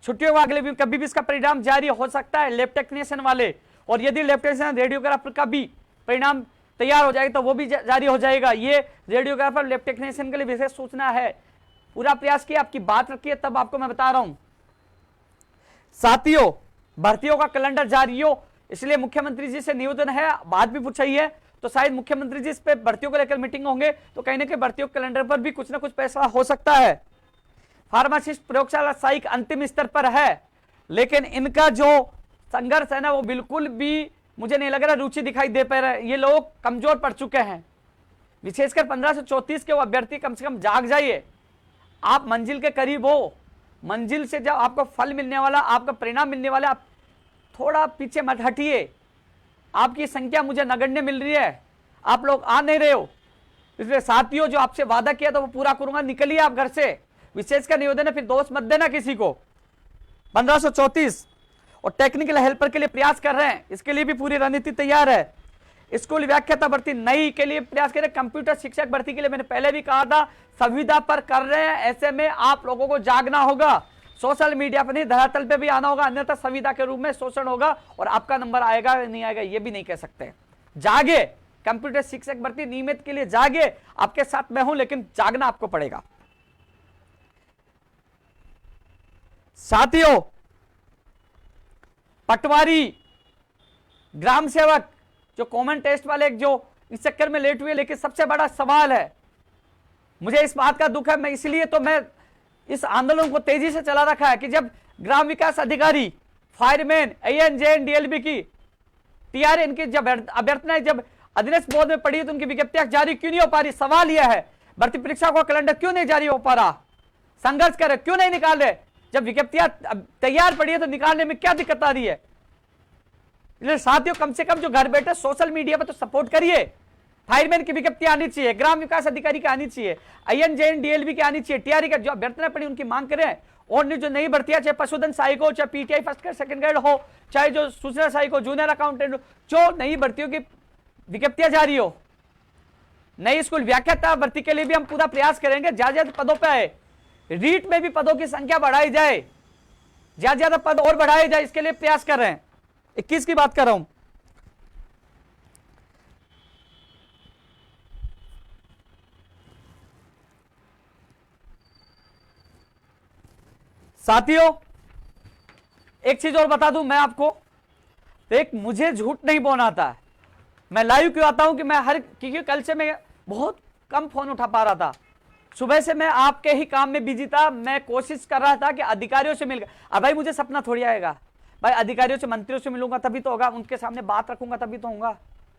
छुट्टियों के अगले वीक कभी भी इसका परिणाम जारी हो सकता है लैब टेक्नीशियन वाले। और यदि लैब टेक्नीशियन रेडियोग्राफर का भी परिणाम तैयार हो जाएगा तो वो भी जारी हो जाएगा। ये रेडियोग्राफर लैब टेक्नीशियन के लिए विशेष सूचना है। पूरा प्रयास किया, आपकी बात रखिए, तब आपको मैं बता रहा हूं। साथियों, भर्तियों का कैलेंडर जारी हो, इसलिए मुख्यमंत्री जी से निवेदन है, बात भी पूछी है, तो शायद मुख्यमंत्री जी इस पे भर्तियों को लेकर मीटिंग होंगे, तो कहीं ना कहीं भर्तियों के कैलेंडर पर भी कुछ ना कुछ फैसला हो सकता है। फार्मासिस्ट प्रयोगशाला सहायक अंतिम स्तर पर है, लेकिन इनका जो संघर्ष है ना, वो बिल्कुल भी मुझे नहीं लग रहा रुचि दिखाई दे पा रहा है। ये लोग कमजोर पड़ चुके हैं, विशेषकर 1534 के वो अभ्यर्थी कम से कम जाग जाइए। आप मंजिल के करीब हो, मंजिल से जब आपको फल मिलने वाला, आपका परिणाम मिलने वाला, आप थोड़ा पीछे मत हटिए। आपकी संख्या मुझे नगण्य मिल रही है, आप लोग आ नहीं रहे हो, इसलिए साथियों जो आपसे वादा किया था वो पूरा करूंगा, निकलिए आप घर से। विशेषकर निवेदन है, फिर दोष मत देना किसी को। 1534 और टेक्निकल हेल्पर के लिए प्रयास कर रहे हैं, इसके लिए भी पूरी रणनीति तैयार है। स्कूल व्याख्याता भर्ती नई के लिए प्रयास कर रहे हैं। कंप्यूटर शिक्षक भर्ती के लिए मैंने पहले भी कहा था, संविदा पर कर रहे हैं। ऐसे में आप लोगों को जागना होगा, सोशल मीडिया पर नहीं, धरातल पे भी आना होगा, अन्यथा संविदा के रूप में शोषण होगा और आपका नंबर आएगा नहीं आएगा ये भी नहीं कह सकते। जागे, कंप्यूटर शिक्षक भर्ती नियमित के लिए जागे। आपके साथ मैं हूं, लेकिन जागना आपको पड़ेगा। साथियों, पटवारी, ग्राम सेवक, जो कॉमन टेस्ट वाले जो इस चक्कर में लेट हुए, लेकिन सबसे बड़ा सवाल है, मुझे इस बात का दुख है, मैं इसलिए तो मैं इस आंदोलन को तेजी से चला रखा है कि जब ग्राम विकास अधिकारी, फायरमैन, ANJN, DLB की TR इनकी जब अभ्यर्थनाएं जब अधीनस्थ बोर्ड में पड़ी तो उनकी विज्ञप्तियां जारी क्यों नहीं हो पा रही। सवाल यह है, भर्ती परीक्षा का कैलेंडर क्यों नहीं जारी हो पा रहा, संघर्ष कर रहे क्यों नहीं निकाल रहे। जब विज्ञप्तियां तैयार पड़ी है तो निकालने में क्या दिक्कत आ रही है। इसलिए साथियों, कम से कम जो घर बैठे सोशल मीडिया पर तो सपोर्ट करिए। फायरमैन की विज्ञप्ति आनी चाहिए, ग्राम विकास अधिकारी की आनी चाहिए, ANJN, DLB की आनी चाहिए, TRE का जो अभ्यर्थना पड़ी उनकी मांग करें। और जो नई भर्तियां, चाहे पशुधन सहायक हो, चाहे PTI first grade second grade हो, चाहे जो सूचना सहायक हो, जूनियर अकाउंटेंट हो, जो नई भर्तियों की विज्ञप्तियां जारी हो। नई स्कूल व्याख्याता भर्ती के लिए भी हम पूरा प्रयास करेंगे, ज्यादा पदों पर आए, रीट में भी पदों की संख्या बढ़ाई जाए, ज्यादा पद और बढ़ाए जाए, इसके लिए प्रयास कर रहे हैं। 21 की बात कर रहा हूं। साथियों, एक चीज और बता दूं मैं आपको, एक मुझे झूठ नहीं बोलना आता है। मैं लाइव क्यों आता हूं कि मैं क्योंकि कल से मैं बहुत कम फोन उठा पा रहा था, सुबह से मैं आपके ही काम में बिजी था। मैं कोशिश कर रहा था कि अधिकारियों से मिल, अब भाई मुझे सपना थोड़ी आएगा भाई, अधिकारियों से, मंत्रियों से मिलूंगा तभी तो होगा, उनके सामने बात रखूंगा तभी तो होगा,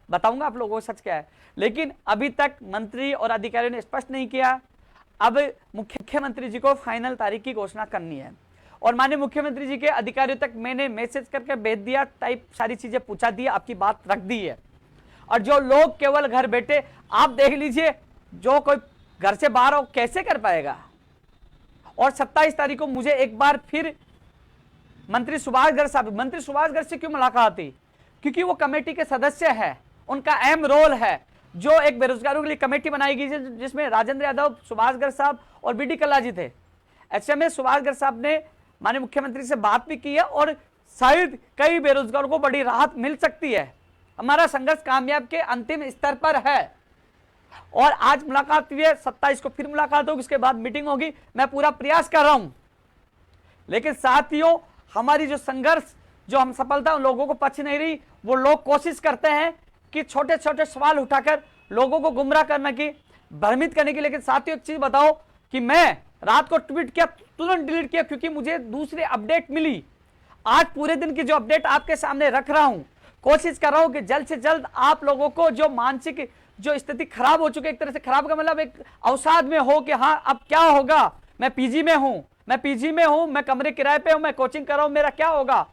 बताऊंगा आप लोगों को सच क्या है। लेकिन अभी तक मंत्री और अधिकारियों ने स्पष्ट नहीं किया। अब मुख्यमंत्री जी को फाइनल तारीख की घोषणा करनी है और माननीय मुख्यमंत्री जी के अधिकारियों तक मैंने मैसेज करके भेज दिया, टाइप सारी चीजें पूछा दी, आपकी बात रख दी है। और जो लोग केवल घर बैठे, आप देख लीजिए, जो कोई घर से बाहर हो कैसे कर पाएगा। और 27 तारीख को मुझे एक बार फिर मंत्री सुभाष गर्ग साहब, मंत्री सुभाष गर्ग से क्यों मुलाकात हुई, क्योंकि वो कमेटी के सदस्य है, उनका अहम रोल है। जो एक बेरोजगारों के लिए कमेटी बनाई गई है जिसमें राजेंद्र यादव, सुभाष गर्ग साहब और BD कल्ला जी थे। ऐसे में सुभाष गर्ग साहब ने माननीय मुख्यमंत्री से बात भी की है और शायद कई बेरोजगारों को बड़ी राहत मिल सकती है। हमारा संघर्ष कामयाब के अंतिम स्तर पर है और आज मुलाकात हुई है, 27 को फिर मुलाकात होगी, उसके बाद मीटिंग होगी। मैं पूरा प्रयास कर रहा हूं, लेकिन साथियों, हमारी जो संघर्ष, जो हम सफलता उन लोगों को पच नहीं रही। वो लोग कोशिश करते हैं कि छोटे छोटे सवाल उठाकर लोगों को गुमराह करने की, भ्रमित करने की। लेकिन साथियों, एक चीज बताओ कि मैं रात को ट्वीट किया, तुरंत डिलीट किया, क्योंकि मुझे दूसरी अपडेट मिली। आज पूरे दिन की जो अपडेट आपके सामने रख रहा हूं, कोशिश कर रहा हूं कि जल्द से जल्द आप लोगों को जो मानसिक जो स्थिति खराब हो चुकी है, एक तरह से खराब का मतलब एक अवसाद में हो कि हाँ अब क्या होगा, मैं पीजी में हूं, मैं कमरे किराए पे हूं, मैं कोचिंग कर रहा हूं, मेरा क्या होगा।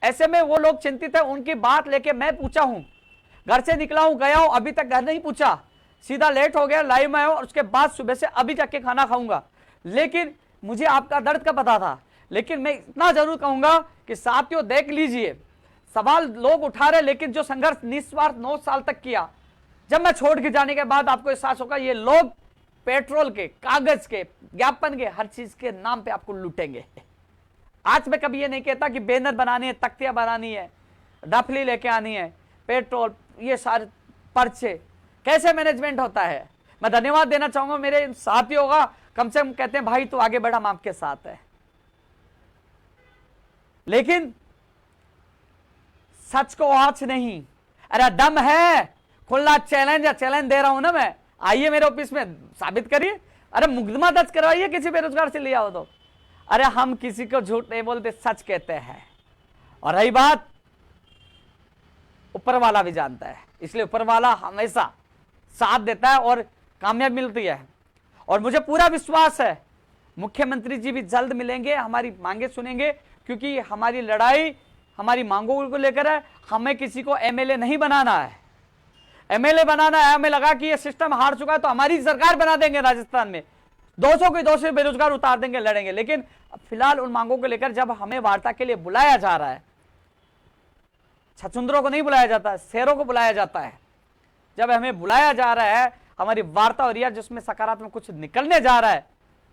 ऐसे में वो लोग चिंतित है, उनकी बात लेके मैं पूछा हूं, घर से निकला हूं, गया हूं, अभी तक घर नहीं पूछा। सीधा लेट हो गया, लाइव में आया और उसके बाद सुबह से अभी जाके खाना खाऊंगा। लेकिन मुझे आपका दर्द का पता था। लेकिन मैं इतना जरूर कहूंगा कि साथियों देख लीजिए, सवाल लोग उठा रहे, लेकिन जो संघर्ष निस्वार्थ 9 साल तक किया, जब मैं छोड़ के जाने के बाद आपको एहसास होगा ये लोग पेट्रोल के, कागज के, ज्ञापन के, हर चीज के नाम पे आपको लूटेंगे। आज मैं कभी ये नहीं कहता कि बैनर बनानी है, तख्तियां बनानी है, डफली लेके आनी है, पेट्रोल, ये सारे पर्चे कैसे मैनेजमेंट होता है। मैं धन्यवाद देना चाहूंगा मेरे साथियों का, कम से कम कहते हैं भाई तू आगे बढ़ा, हम आपके साथ है। लेकिन सच को आज नहीं, अरे दम है, खुला चैलेंज दे रहा हूं ना मैं, आइए मेरे ऑफिस में साबित करिए, अरे मुकदमा दर्ज करवाइए किसी बेरोजगार से लिया हो तो। अरे हम किसी को झूठ नहीं बोलते, सच कहते हैं। और रही बात, ऊपर वाला भी जानता है, इसलिए ऊपर वाला हमेशा साथ देता है और कामयाबी मिलती है। और मुझे पूरा विश्वास है मुख्यमंत्री जी भी जल्द मिलेंगे, हमारी मांगे सुनेंगे, क्योंकि हमारी लड़ाई हमारी मांगों को लेकर है। हमें किसी को एमएलए नहीं बनाना है, एमएलए बनाना है हमें लगा कि ये सिस्टम हार चुका है तो हमारी सरकार बना देंगे, राजस्थान में 200 के 200 बेरोजगार उतार देंगे, लड़ेंगे। लेकिन फिलहाल उन मांगों को लेकर जब हमें वार्ता के लिए बुलाया जा रहा है, छछुंदरों को नहीं बुलाया जाता, शेरों को बुलाया जाता है। जब हमें बुलाया जा रहा है, हमारी वार्ता हो रही है जिसमें सकारात्मक कुछ निकलने जा रहा है,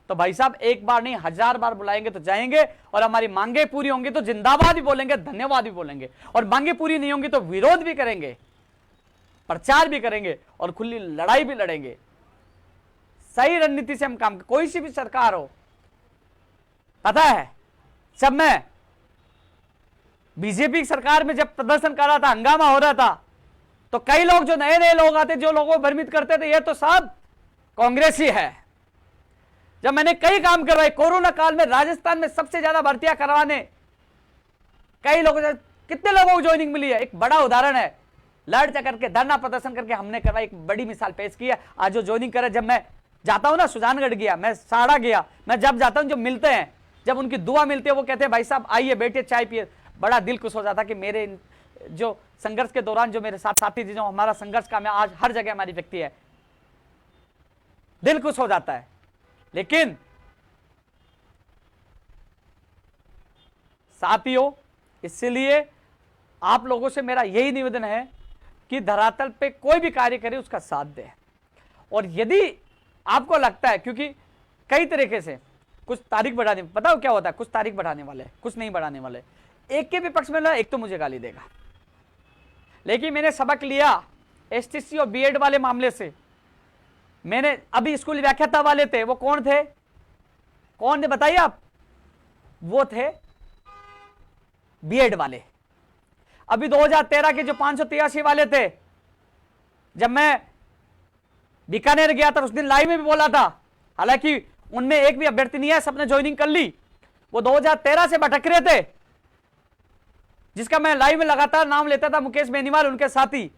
तो भाई साहब एक बार नहीं 1000 बार बुलाएंगे तो जाएंगे। और हमारी मांगे पूरी होंगी तो जिंदाबाद भी बोलेंगे, धन्यवाद भी बोलेंगे। और मांगे पूरी नहीं होंगी तो विरोध भी करेंगे, प्रचार भी करेंगे और खुली लड़ाई भी लड़ेंगे। सही रणनीति से हम काम, कोई सी भी सरकार हो। पता है जब मैं बीजेपी सरकार में जब प्रदर्शन कर रहा था, हंगामा हो रहा था, तो कई लोग, जो नए नए लोग आते, जो लोगों को भ्रमित करते थे ये तो सब कांग्रेसी है। जब मैंने कई काम करवाए, कोरोना काल में राजस्थान में सबसे ज्यादा भर्तियां करवाने, कई लोगों, कितने लोगों को ज्वाइनिंग मिली है, एक बड़ा उदाहरण है। लड़ करके, धरना प्रदर्शन करके हमने करवाई, एक बड़ी मिसाल पेश की है। आज जो ज्वाइनिंग करे, जब मैं जाता हूं ना, सुजानगढ़ गया, मैं साड़ा गया, मैं जब जाता हूं, जो मिलते हैं, जब उनकी दुआ मिलती है, वो कहते हैं भाई साहब आइए बैठिए चाय पिए, बड़ा दिल खुश हो जाता कि मेरे जो संघर्ष के दौरान जो मेरे साथ साथी थी, जो हमारा संघर्ष का, मैं आज हर जगह हमारी व्यक्ति है, दिल खुश हो जाता है। लेकिन साथियों, इसलिए आप लोगों से मेरा यही निवेदन है कि धरातल पे कोई भी कार्य करे उसका साथ दे। और यदि आपको लगता है, क्योंकि कई तरीके से कुछ तारीख बढ़ाने, पता हो क्या होता है, कुछ तारीख बढ़ाने वाले, कुछ नहीं बढ़ाने वाले, एक के विपक्ष में ना, एक तो मुझे गाली देगा। लेकिन मैंने सबक लिया एसटीसी और बीएड वाले मामले से। मैंने अभी स्कूल व्याख्याता वाले थे, वो कौन थे, कौन थे बताइए आप, वो थे बीएड वाले। अभी 2013 के जो 583 वाले थे, जब मैं बीकानेर गया था, उस दिन लाइव में भी बोला था, हालांकि उनमें एक भी अभ्यर्थी नहीं है, सबने ज्वाइनिंग कर ली। वो 2013 से भटक रहे थे, जिसका मैं लाइव में लगातार नाम लेता था, मुकेश बेनीवाल, उनके साथी।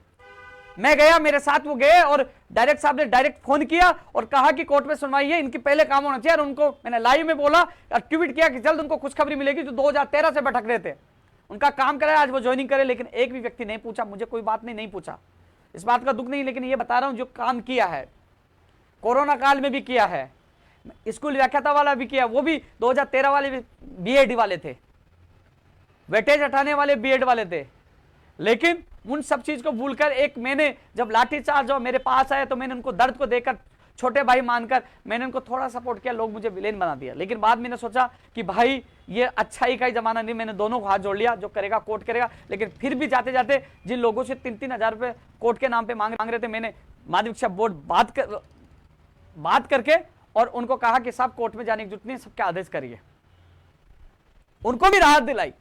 मैं गया, मेरे साथ वो गए और डायरेक्ट साहब ने डायरेक्ट फोन किया और कहा कि कोर्ट में सुनवाई है, इनकी पहले काम होना चाहिए। और उनको मैंने लाइव में बोला और ट्वीट किया कि जल्द उनको खुशखबरी मिलेगी, जो 2013 से भटक रहे थे, उनका काम करे, आज वो ज्वाइनिंग करे। लेकिन एक भी व्यक्ति नहीं पूछा, मुझे कोई बात नहीं पूछा, इस बात का दुख नहीं, लेकिन ये बता रहा हूं जो काम किया है, कोरोना काल में भी किया है, स्कूल व्याख्याता वाला भी किया, वो भी 2013 वाले बीएड वाले थे, वेटेज हटाने वाले बीएड वाले थे। लेकिन उन सब चीज को भूलकर एक, मैंने जब लाठीचार्ज हो मेरे पास आए तो मैंने उनको दर्द को देखकर, छोटे भाई मानकर मैंने उनको थोड़ा सपोर्ट किया, लोग मुझे विलेन बना दिया। लेकिन बाद मैंने सोचा कि भाई ये अच्छाई का ही जमाना नहीं, मैंने दोनों को हाथ जोड़ लिया, जो करेगा कोर्ट करेगा। लेकिन फिर भी जाते जाते जिन लोगों से 3-3 हजार रुपए कोर्ट के नाम पे मांग रहे थे, मैंने माध्यमिक शिक्षा बोर्ड बात करके और उनको कहा कि साहब कोर्ट में जाने की जरूरत नहीं, सबके आदेश करिए, उनको भी राहत दिलाई।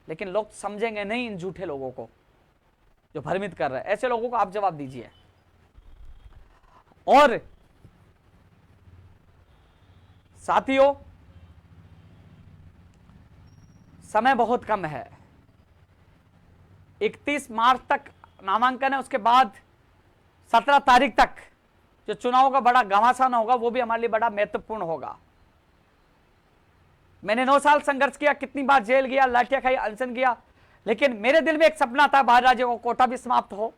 लेकिन लोग समझेंगे नहीं इन झूठे लोगों को जो भ्रमित कर रहे हैं, ऐसे लोगों को आप जवाब दीजिए। और साथियों, समय बहुत कम है, 31 मार्च तक नामांकन है, उसके बाद 17 तारीख तक जो चुनाव का बड़ा घमासान होगा वो भी हमारे लिए बड़ा महत्वपूर्ण होगा। मैंने 9 साल संघर्ष किया, कितनी बार जेल गया, लाठियां खाई, अनशन किया, लेकिन मेरे दिल में एक सपना था बाहर राज्यों को कोटा भी समाप्त हो,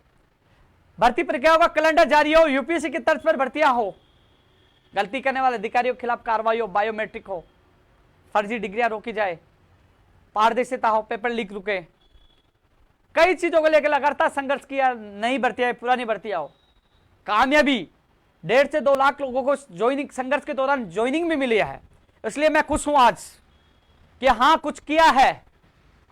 भर्ती प्रक्रियाओं का कैलेंडर जारी हो, यूपीएससी की तर्ज पर भर्तियां हो, गलती करने वाले अधिकारियों के खिलाफ कार्रवाई हो, बायोमेट्रिक हो, फर्जी डिग्रियां रोकी जाए, पारदर्शिता हो, पेपर लीक रुके, कई चीजों को लेकर लगातार संघर्ष किया, नई भर्तियां, पुरानी भर्तियां हो, कामयाबी 1.5 से 2 लाख लोगों को ज्वाइनिंग, संघर्ष के दौरान ज्वाइनिंग भी मिली है। इसलिए मैं खुश हूं आज कि हां कुछ किया है।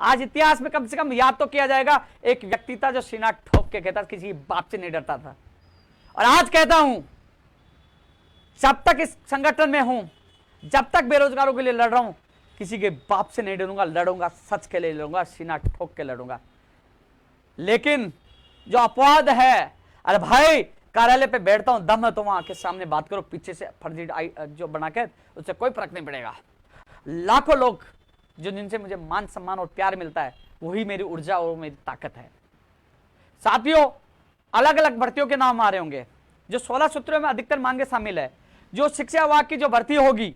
आज इतिहास में कम से कम याद तो किया जाएगा, एक व्यक्ति था जो सीना ठोक के कहता किसी बाप से नहीं डरता था, और आज कहता हूं जब तक इस संगठन में हूं, जब तक बेरोजगारों के लिए लड़ रहा हूं, किसी के बाप से नहीं डरूंगा, लड़ूंगा सच के लिए लड़ूंगा, सीना ठोक के लड़ूंगा। लेकिन जो अपवाद है, अरे भाई कार्यालय पे बैठता हूं, दम है तो वहां के सामने बात करो, पीछे से फर्जी जो बनाकर, उससे कोई फर्क नहीं पड़ेगा। लाखों लोग जो जिनसे मुझे मान सम्मान और प्यार मिलता है, वही मेरी ऊर्जा और मेरी ताकत है। साथियों, अलग अलग भर्तियों के नाम आ रहे होंगे, जो 16 सूत्रों में अधिकतर मांगे शामिल है। जो शिक्षा विभाग की जो भर्ती होगी,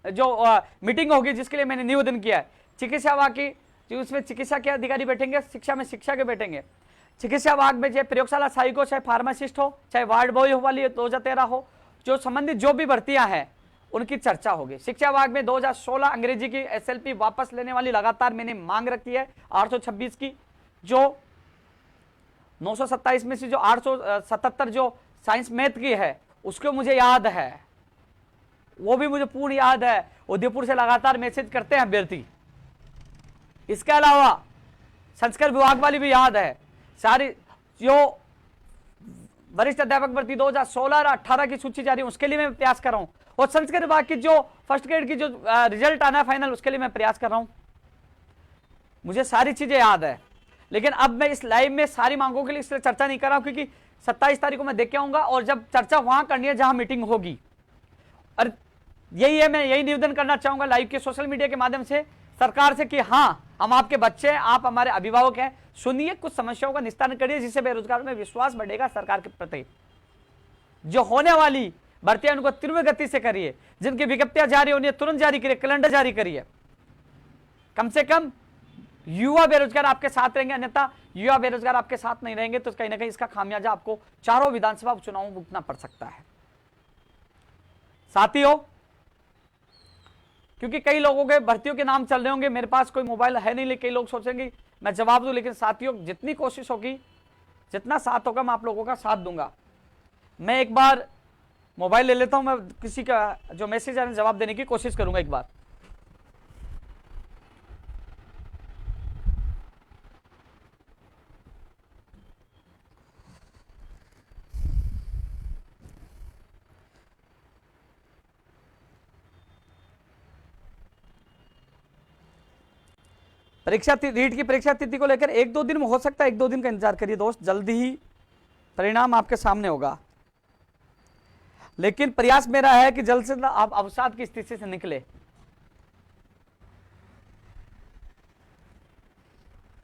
जो मीटिंग होगी, जिसके लिए मैंने निवेदन किया है, चिकित्सा विभाग की, उसमें चिकित्सा के अधिकारी बैठेंगे, शिक्षा में शिक्षा के बैठेंगे। चिकित्सा विभाग में चाहे प्रयोगशाला सहायक हो, चाहे फार्मासिस्ट हो, चाहे वार्ड बॉय हो वाली 2013 हो, जो संबंधित जो भी भर्तियां हैं उनकी चर्चा होगी। शिक्षा विभाग में 2016 अंग्रेजी की एसएलपी वापस लेने वाली लगातार मैंने मांग रखी है 826 की, जो 927 में से जो 877 जो साइंस मैथ की है उसको मुझे याद है, वो भी मुझे पूर्ण याद है। उदयपुर से लगातार मैसेज करते हैं अभ्यर्थी। इसके अलावा संस्कृत विभाग वाली भी याद है। सारी जो वरिष्ठ अध्यापक भर्ती 2016 और 18 की सूची जारी, उसके लिए मैं प्रयास कर रहा हूं, और संस्कृत विभाग की जो फर्स्ट ग्रेड की जो रिजल्ट आना है फाइनल, उसके लिए मैं प्रयास कर रहा हूं। मुझे सारी चीजें याद है, लेकिन अब मैं इस लाइव में सारी मांगों के लिए इसलिए चर्चा नहीं कर रहा हूं, क्योंकि 27 तारीख को मैं देख के आऊंगा, और जब चर्चा वहां करनी है जहां मीटिंग होगी। और यही है, मैं यही निवेदन करना चाहूंगा लाइव के सोशल मीडिया के माध्यम से सरकार से कि हां, हम आपके बच्चे हैं, आप हमारे अभिभावक हैं, सुनिए, कुछ समस्याओं का निस्तारण करिए, जिससे बेरोजगारों में विश्वास बढ़ेगा सरकार के प्रति। जो होने वाली भर्तियां उनको तीव्र गति से करिए, जिनकी विज्ञप्तियां जारी होनी है तुरंत जारी करिए, कैलेंडर जारी करिए। कम से कम युवा बेरोजगार आपके साथ रहेंगे, अन्यथा युवा बेरोजगार आपके साथ नहीं रहेंगे तो कहीं ना कहीं इसका खामियाजा आपको चारों विधानसभा उपचुनावों में भुगतना पड़ सकता है। साथियों, क्योंकि कई लोगों के भर्तियों के नाम चल रहे होंगे, मेरे पास कोई मोबाइल है नहीं, लेकिन कई लोग सोचेंगे मैं जवाब दूं, लेकिन साथियों जितनी कोशिश होगी, जितना साथ होगा, मैं आप लोगों का साथ दूंगा। मैं एक बार मोबाइल ले लेता हूं, मैं किसी का जो मैसेज है जवाब देने की कोशिश करूंगा एक बार। परीक्षा रीट की परीक्षा तिथि को लेकर 1-2 दिन में हो सकता है, 1-2 दिन का इंतजार करिए दोस्त, जल्दी ही परिणाम आपके सामने होगा। लेकिन प्रयास मेरा है कि जल्द से जल्द आप अवसाद की स्थिति से निकले।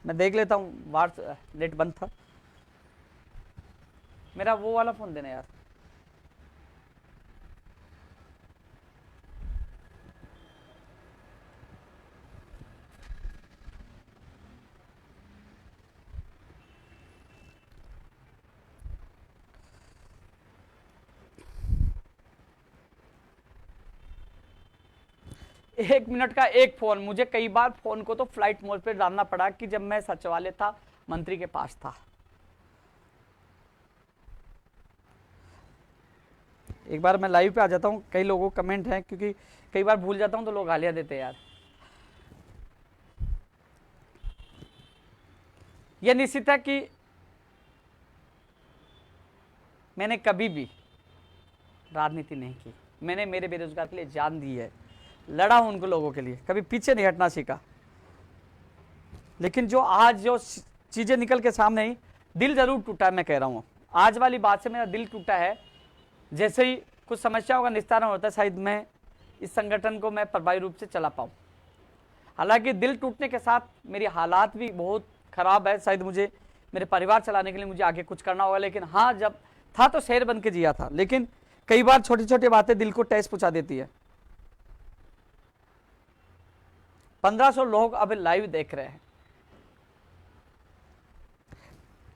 मैं देख लेता हूं, वाट्स नेट बंद था मेरा, वो वाला फोन देना यार। एक मिनट का एक फोन, मुझे कई बार फोन को तो फ्लाइट मोड पे डालना पड़ा कि जब मैं सचिवालय था, मंत्री के पास था। एक बार मैं लाइव पे आ जाता हूं, कई लोगों को कमेंट है, क्योंकि कई बार भूल जाता हूं तो लोग गालियां देते हैं यार। यह निश्चित है कि मैंने कभी भी राजनीति नहीं की, मैंने मेरे बेरोजगार के लिए जान दी है, लड़ा हूं उनको लोगों के लिए, कभी पीछे नहीं हटना सीखा। लेकिन जो आज जो चीजें निकल के सामने आई, दिल जरूर टूटा है। मैं कह रहा हूं आज वाली बात से मेरा दिल टूटा है। जैसे ही कुछ समस्याओं का निस्तारण होता है, शायद मैं इस संगठन को मैं प्रभावी रूप से चला पाऊं। हालांकि दिल टूटने के साथ मेरी हालात भी बहुत खराब है, शायद मुझे मेरे परिवार चलाने के लिए मुझे आगे कुछ करना होगा। लेकिन हाँ, जब था तो शेर बन के जिया था, लेकिन कई बार छोटी छोटी बातें दिल को ठेस पहुंचा देती है। 1500 लोग अब लाइव देख रहे हैं।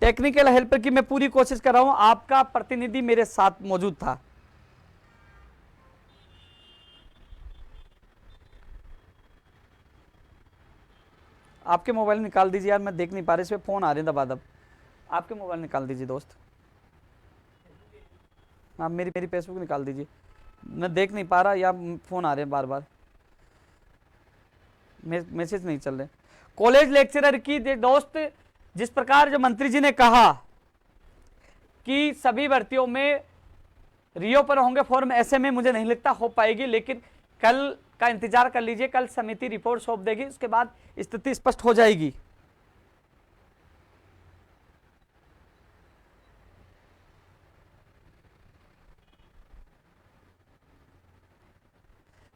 टेक्निकल हेल्पर की मैं पूरी कोशिश कर रहा हूं, आपका प्रतिनिधि मेरे साथ मौजूद था। आपके मोबाइल निकाल दीजिए यार, मैं देख नहीं पा रहा, इस पे फोन आ रहे हैं दबादब। आपके मोबाइल निकाल दीजिए दोस्त, आप मेरी फेसबुक निकाल दीजिए, मैं देख नहीं पा रहा या फोन आ रहे हैं बार बार, मैसेज नहीं चल रहे। कॉलेज लेक्चरर की दोस्त, जिस प्रकार जो मंत्री जी ने कहा कि सभी भर्तियों में रियो पर होंगे फॉर्म, ऐसे में मुझे नहीं लगता हो पाएगी, लेकिन कल का इंतजार कर लीजिए, कल समिति रिपोर्ट सौंप देगी, उसके बाद स्थिति स्पष्ट हो जाएगी।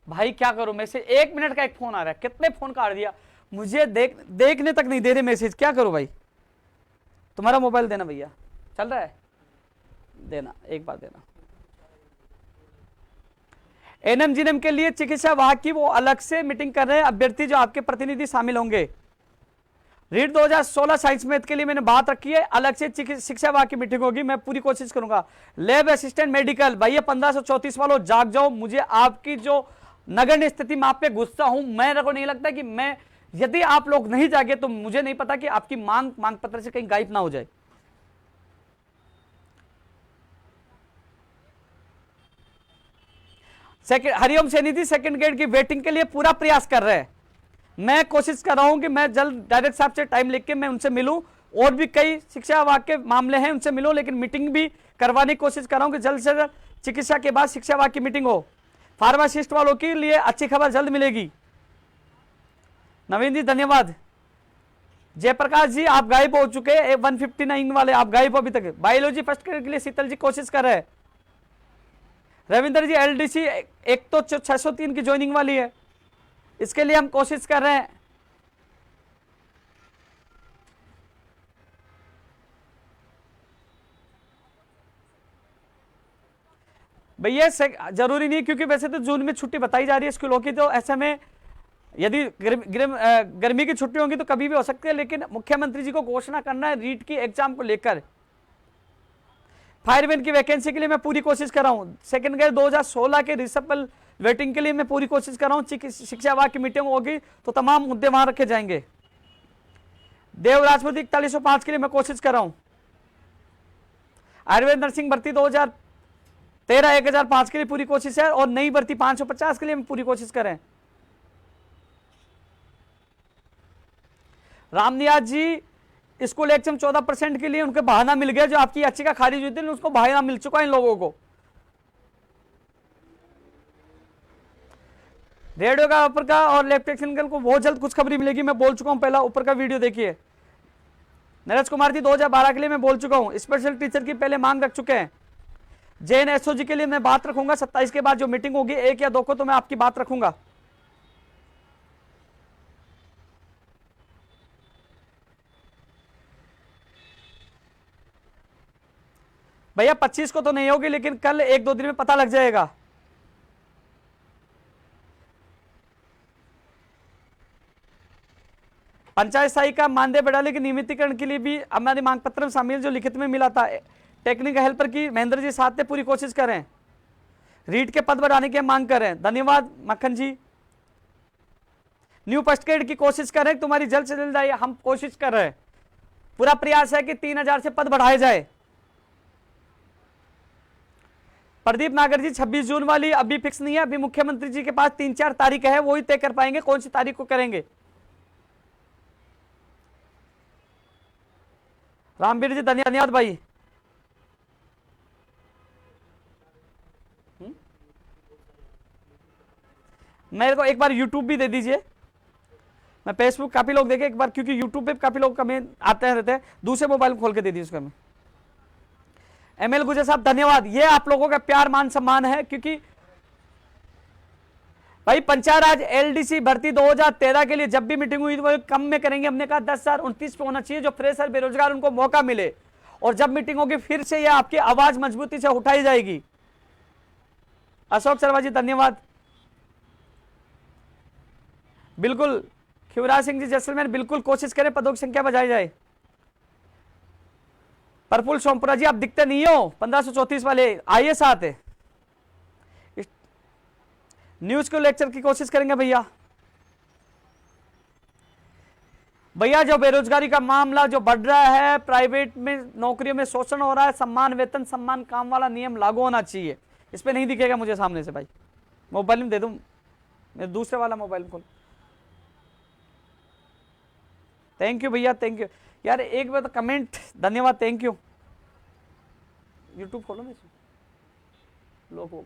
भाई क्या करूं, मैं से 1 मिनट का एक फोन आ रहा है, कितने फोन काट दिया, मुझे देखने तक नहीं दे रहे मैसेज, क्या करूं भाई। तुम्हारा मोबाइल देना भैया, चल रहा है, देना एक बार देना। एनएम जीएनएम के लिए चिकित्सा वाहक की वो अलग से मीटिंग कर रहे हैं अभ्यर्थी, जो आपके प्रतिनिधि शामिल होंगे। रीट 2016 साइंस मैथ के लिए मैंने बात रखी है, अलग से शिक्षा वाहक की मीटिंग होगी, मैं पूरी कोशिश करूंगा। लैब असिस्टेंट मेडिकल, भैया 1534 वालों जाग जाओ, मुझे आपकी जो नगण्य स्थिति में आप पे गुस्सा हूं, मेरे को नहीं लगता कि मैं, यदि आप लोग नहीं जागे तो मुझे नहीं पता कि आपकी मांग पत्र से कहीं गायब ना हो जाए। हरिओम सैनी जी सेकंड ग्रेड की वेटिंग के लिए पूरा प्रयास कर रहे हैं, मैं कोशिश कर रहा हूं कि मैं जल्द डायरेक्ट साहब से टाइम लेके मैं उनसे मिलूं, और भी कई शिक्षा विभाग के मामले हैं उनसे मिलूं, लेकिन मीटिंग भी करवाने की कोशिश कर रहा हूं कि जल्द से जल्द चिकित्सा के बाद शिक्षा विभाग की मीटिंग हो। फार्मासिस्ट वालों के लिए अच्छी खबर जल्द मिलेगी। नवीन जी धन्यवाद। जयप्रकाश जी आप गायब हो चुके हैं, 159 वाले आप गायब हो अभी तक। बायोलॉजी फर्स्ट ग्रेड के लिए शीतल जी कोशिश कर रहे हैं। रविंद्र जी एलडीसी एक तो 603 की ज्वाइनिंग वाली है, इसके लिए हम कोशिश कर रहे हैं। भैया जरूरी नहीं, क्योंकि वैसे तो जून में छुट्टी बताई जा रही है स्कूलों की, तो ऐसे में यदि गर्मी की छुट्टी होगी तो कभी भी हो सकती है, लेकिन मुख्यमंत्री जी को घोषणा करना है रीट की एग्जाम को लेकर। फायरमैन की वैकेंसी के लिए मैं पूरी कोशिश कर रहा हूं, सेकंड ग्रेड 2016 के रिसपल वेटिंग के लिए मैं पूरी कोशिश कर रहा हूं। शिक्षा विभाग की मीटिंग होगी तो तमाम मुद्दे वहां रखे जाएंगे। देव राजपूत 4105 के लिए मैं कोशिश कर रहा हूं। आयुर्वेद नर्सिंग भर्ती 2013 1005 के लिए पूरी कोशिश है, और नई भर्ती 550 के लिए हम पूरी कोशिश करें। रामनियाज जी स्कूल एग्जाम 14% के लिए उनके बहाना मिल गया, जो आपकी याचिका खारिज हुई थी उसको बहाना मिल चुका है इन लोगों को। रेडियो का ऊपर का और लेफ्ट टेक्निकल को बहुत जल्द कुछ खबरी मिलेगी, मैं बोल चुका हूं, पहला ऊपर का वीडियो देखिए। नरेश कुमार जी 2012 के लिए मैं बोल चुका हूं, स्पेशल टीचर की पहले मांग रख चुके हैं। जैन एसओजी के लिए मैं बात रखूंगा, 27 के बाद जो मीटिंग होगी 1 या 2 को, तो मैं आपकी बात रखूंगा। भैया 25 को तो नहीं होगी, लेकिन कल 1-2 दिन में पता लग जाएगा। पंचायत सहायी का मानदेय बढ़ाने के नियमितीकरण के लिए भी हमारी मांग पत्र में शामिल, जो लिखित में मिला था। टेक्निकल हेल्पर की महेंद्र जी साथ में पूरी कोशिश करें, रीट के पद बढ़ाने की मांग करें। धन्यवाद मक्खन जी। न्यू फर्स्ट ग्रेड की कोशिश करें, तुम्हारी जल्द से जल्द आइए, हम कोशिश कर रहे हैं, पूरा प्रयास है कि 3000 से पद बढ़ाए जाए। प्रदीप नागर जी 26 जून वाली अभी फिक्स नहीं है, अभी मुख्यमंत्री जी के पास 3-4 तारीख है, वो ही तय कर पाएंगे कौन सी तारीख को करेंगे। रामवीर जी धन्यवाद भाई। मेरे को एक बार YouTube भी दे दीजिए, मैं फेसबुक काफी लोग देखे एक बार, क्योंकि YouTube पे काफी लोग कमेंट आते रहते हैं, दूसरे मोबाइल खोल के दे दीजिए उसका। मैं ML गुजर साहब धन्यवाद, ये आप लोगों का प्यार मान सम्मान है, क्योंकि भाई पंचायत राज LDC भर्ती 2013 के लिए जब भी मीटिंग हुई वो कम में करेंगे, हमने कहा 10,029 पे होना चाहिए, जो फ्रेशर बेरोजगार उनको मौका मिले, और जब मीटिंग होगी फिर से ये आपकी आवाज मजबूती से उठाई जाएगी। अशोक शर्मा जी धन्यवाद। बिल्कुल शिवराज सिंह जी जैसलमेर, बिल्कुल कोशिश करें पदों की संख्या बढ़ाई जाए। प्रफुल्ल सोमपुरा जी, आप दिखते नहीं हो, 1534 वाले आइए साथ है, न्यूज को लेक्चर की कोशिश करेंगे भैया। भैया जो बेरोजगारी का मामला जो बढ़ रहा है, प्राइवेट में नौकरियों में शोषण हो रहा है, सम्मान वेतन सम्मान काम वाला नियम लागू होना चाहिए। इस पे नहीं दिखेगा मुझे सामने से भाई, मोबाइल में दे दूं, मैं दूसरे वाला मोबाइल खोल। थैंक यू भैया, थैंक यू यार, एक बार तो कमेंट, धन्यवाद, थैंक यू। यूट्यूब खोलो ना लोग,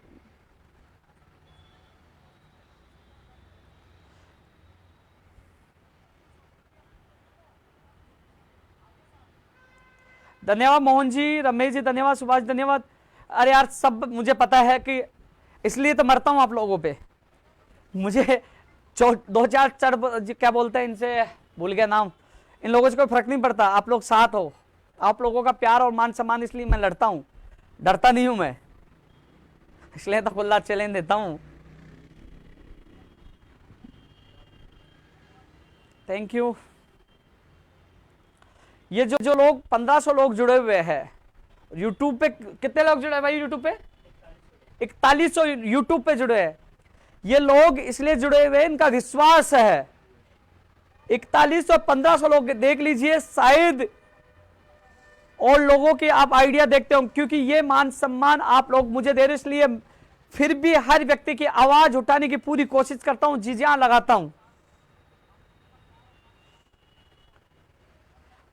धन्यवाद मोहन जी, रमेश जी धन्यवाद, सुभाष धन्यवाद। अरे यार सब मुझे पता है कि इसलिए तो मरता हूं आप लोगों पे, मुझे दो चार चढ़ क्या बोलते हैं इनसे, भूल गया नाम, इन लोगों से कोई फर्क नहीं पड़ता, आप लोग साथ हो, आप लोगों का प्यार और मान सम्मान, इसलिए मैं लड़ता हूं, डरता नहीं हूं मैं, इसलिए तो खुला चैलेंज देता हूं। Thank you. ये जो लोग 1500 लोग जुड़े हुए हैं यूट्यूब पे, कितने लोग जुड़े हैं भाई यूट्यूब पे? 4100 यूट्यूब पे जुड़े हैं। ये लोग इसलिए जुड़े हुए, इनका विश्वास है। 4100 और 1500 लोग देख लीजिए, शायद और लोगों के आप आइडिया देखते हो, क्योंकि ये मान सम्मान आप लोग मुझे दे रहे, इसलिए फिर भी हर व्यक्ति की आवाज उठाने की पूरी कोशिश करता हूं, जी जान लगाता हूं।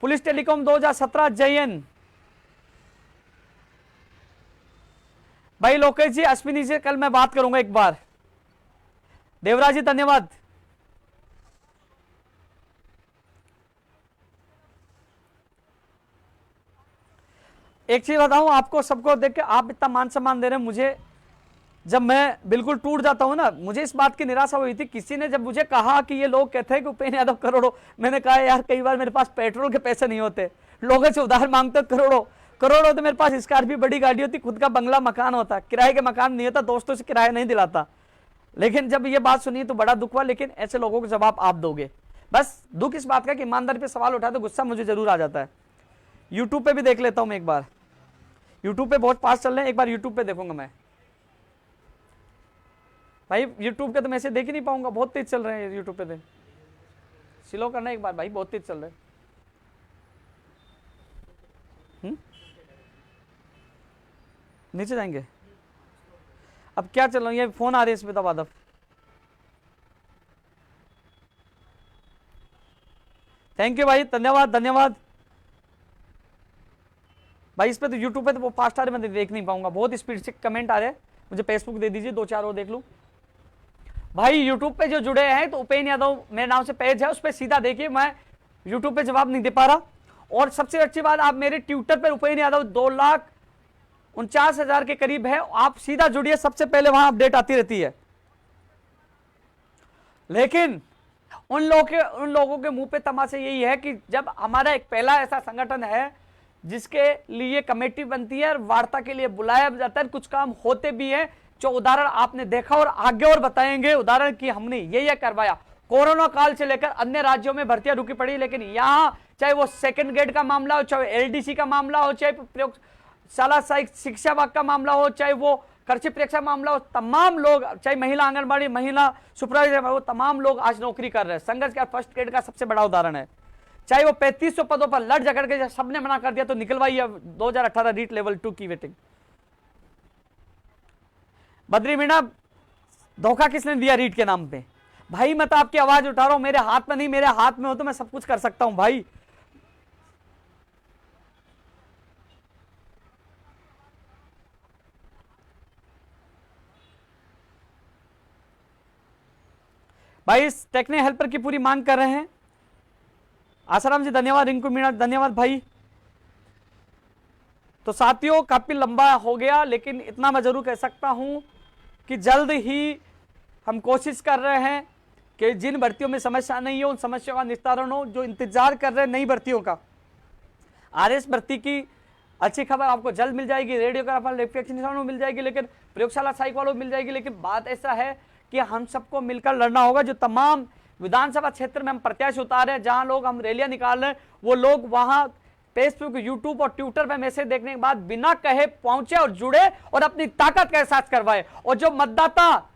पुलिस टेलीकॉम 2017 जयन भाई, लोकेश जी, अश्विनी से कल मैं बात करूंगा एक बार। देवराज जी धन्यवाद। एक चीज बताऊं आपको, सबको देख के आप इतना मान सम्मान दे रहे हैं मुझे, जब मैं बिल्कुल टूट जाता हूं ना, मुझे इस बात की निराशा हुई थी। किसी ने जब मुझे कहा कि ये लोग कहते हैं कि उपेंद्र यादव करोड़ों, मैंने कहा यार कई बार मेरे पास पेट्रोल के पैसे नहीं होते, लोगों से उधार मांगते करोड़ों करोड़ों, तो मेरे पास स्कॉर्पियो बड़ी गाड़ी होती, खुद का बंगला मकान होता, किराए के मकान नहीं होता, दोस्तों से किराया नहीं दिलाता। लेकिन जब ये बात सुनी तो बड़ा दुख हुआ, लेकिन ऐसे लोगों को जवाब आप दोगे। बस दुख इस बात का कि ईमानदारी पे सवाल उठाते गुस्सा मुझे जरूर आ जाता है। यूट्यूब पे भी देख लेता हूं मैं एक बार, यूट्यूब पे बहुत फास्ट चल रहे हैं, एक बार यूट्यूब पे देखूंगा मैं भाई। यूट्यूब के तो मैं ऐसे देख ही नहीं पाऊंगा, बहुत तेज चल रहे हैं यूट्यूब पे। स्लो करना एक बार भाई, बहुत तेज चल रहे हैं। नीचे जाएंगे, अब क्या चल रहा है, ये फोन आ रहे हैं इसमें दबादब। थैंक यू भाई, धन्यवाद धन्यवाद भाई। इस पे तो यूट्यूब पे तो वो फास्ट आ रहे, मैं देख नहीं पाऊंगा, बहुत स्पीड से कमेंट आ रहे हैं। मुझे फेसबुक दे दीजिए, दो चार और देख लूं भाई। यूट्यूब पे जो जुड़े हैं तो उपेंद्र यादव मेरे नाम से पेज है, उस पर सीधा देखिए, मैं यूट्यूब पे जवाब नहीं दे पा रहा। और सबसे अच्छी बात, आप मेरे ट्विटर पे उपेंद्र यादव 2,49,000 के करीब है, आप सीधा जुड़िए, सबसे पहले वहां अपडेट आती रहती है। लेकिन उन लोगों के मुंह पे तमाशा यही है कि जब हमारा एक पहला ऐसा संगठन है जिसके लिए कमेटी बनती है और वार्ता के लिए बुलाया जाता है, कुछ काम होते भी हैं, जो उदाहरण आपने देखा और आगे और बताएंगे उदाहरण की हमने ये करवाया। कोरोना काल से लेकर अन्य राज्यों में भर्तियां रुकी पड़ी, लेकिन यहां चाहे वो सेकंड ग्रेड का मामला हो, चाहे एलडीसी का मामला हो, चाहे प्रयोगशाला शिक्षा विभाग का मामला हो, चाहे वो कृषि परीक्षा मामला हो, तमाम लोग, चाहे महिला आंगनबाड़ी, महिला सुपरवाइजर, वो तमाम लोग आज नौकरी कर रहे हैं। संघर्ष का फर्स्ट ग्रेड का सबसे बड़ा उदाहरण है। चाहे वो 3500 पदों पर लड़ झगड़ के सबने मना कर दिया तो निकलवाई 2018 रीट लेवल 2 की वेटिंग। बद्री मीणा, धोखा किसने दिया रीट के नाम पे? भाई मैं तो आपकी आवाज उठा रहा हूं, मेरे हाथ में नहीं, मेरे हाथ में हो तो मैं सब कुछ कर सकता हूं भाई। भाई इस टेक्निकल हेल्पर की पूरी मांग कर रहे हैं। आसाराम जी धन्यवाद, रिंकू मीणा धन्यवाद भाई। तो साथियों काफी लंबा हो गया, लेकिन इतना मैं जरूर कह सकता हूं कि जल्द ही हम कोशिश कर रहे हैं कि जिन भर्तियों में समस्या नहीं हो उन समस्याओं का निस्तारण हो। जो इंतजार कर रहे हैं नई भर्तियों का, आरएस भर्ती की अच्छी खबर आपको जल्द मिल जाएगी, रेडियोग्राफर इलेक्ट्रिशियन मिल जाएगी, लेकिन प्रयोगशाला सहायक वालों मिल जाएगी। लेकिन बात ऐसा है कि हम सबको मिलकर लड़ना होगा। जो तमाम विधानसभा क्षेत्र में हम प्रत्याशी उतार रहे हैं, जहां लोग हम रैलियां निकाल रहे हैं, वो लोग वहां फेसबुक, यूट्यूब और ट्विटर पे मैसेज देखने के बाद बिना कहे पहुंचे और जुड़े और अपनी ताकत का एहसास करवाए। और जो मतदाता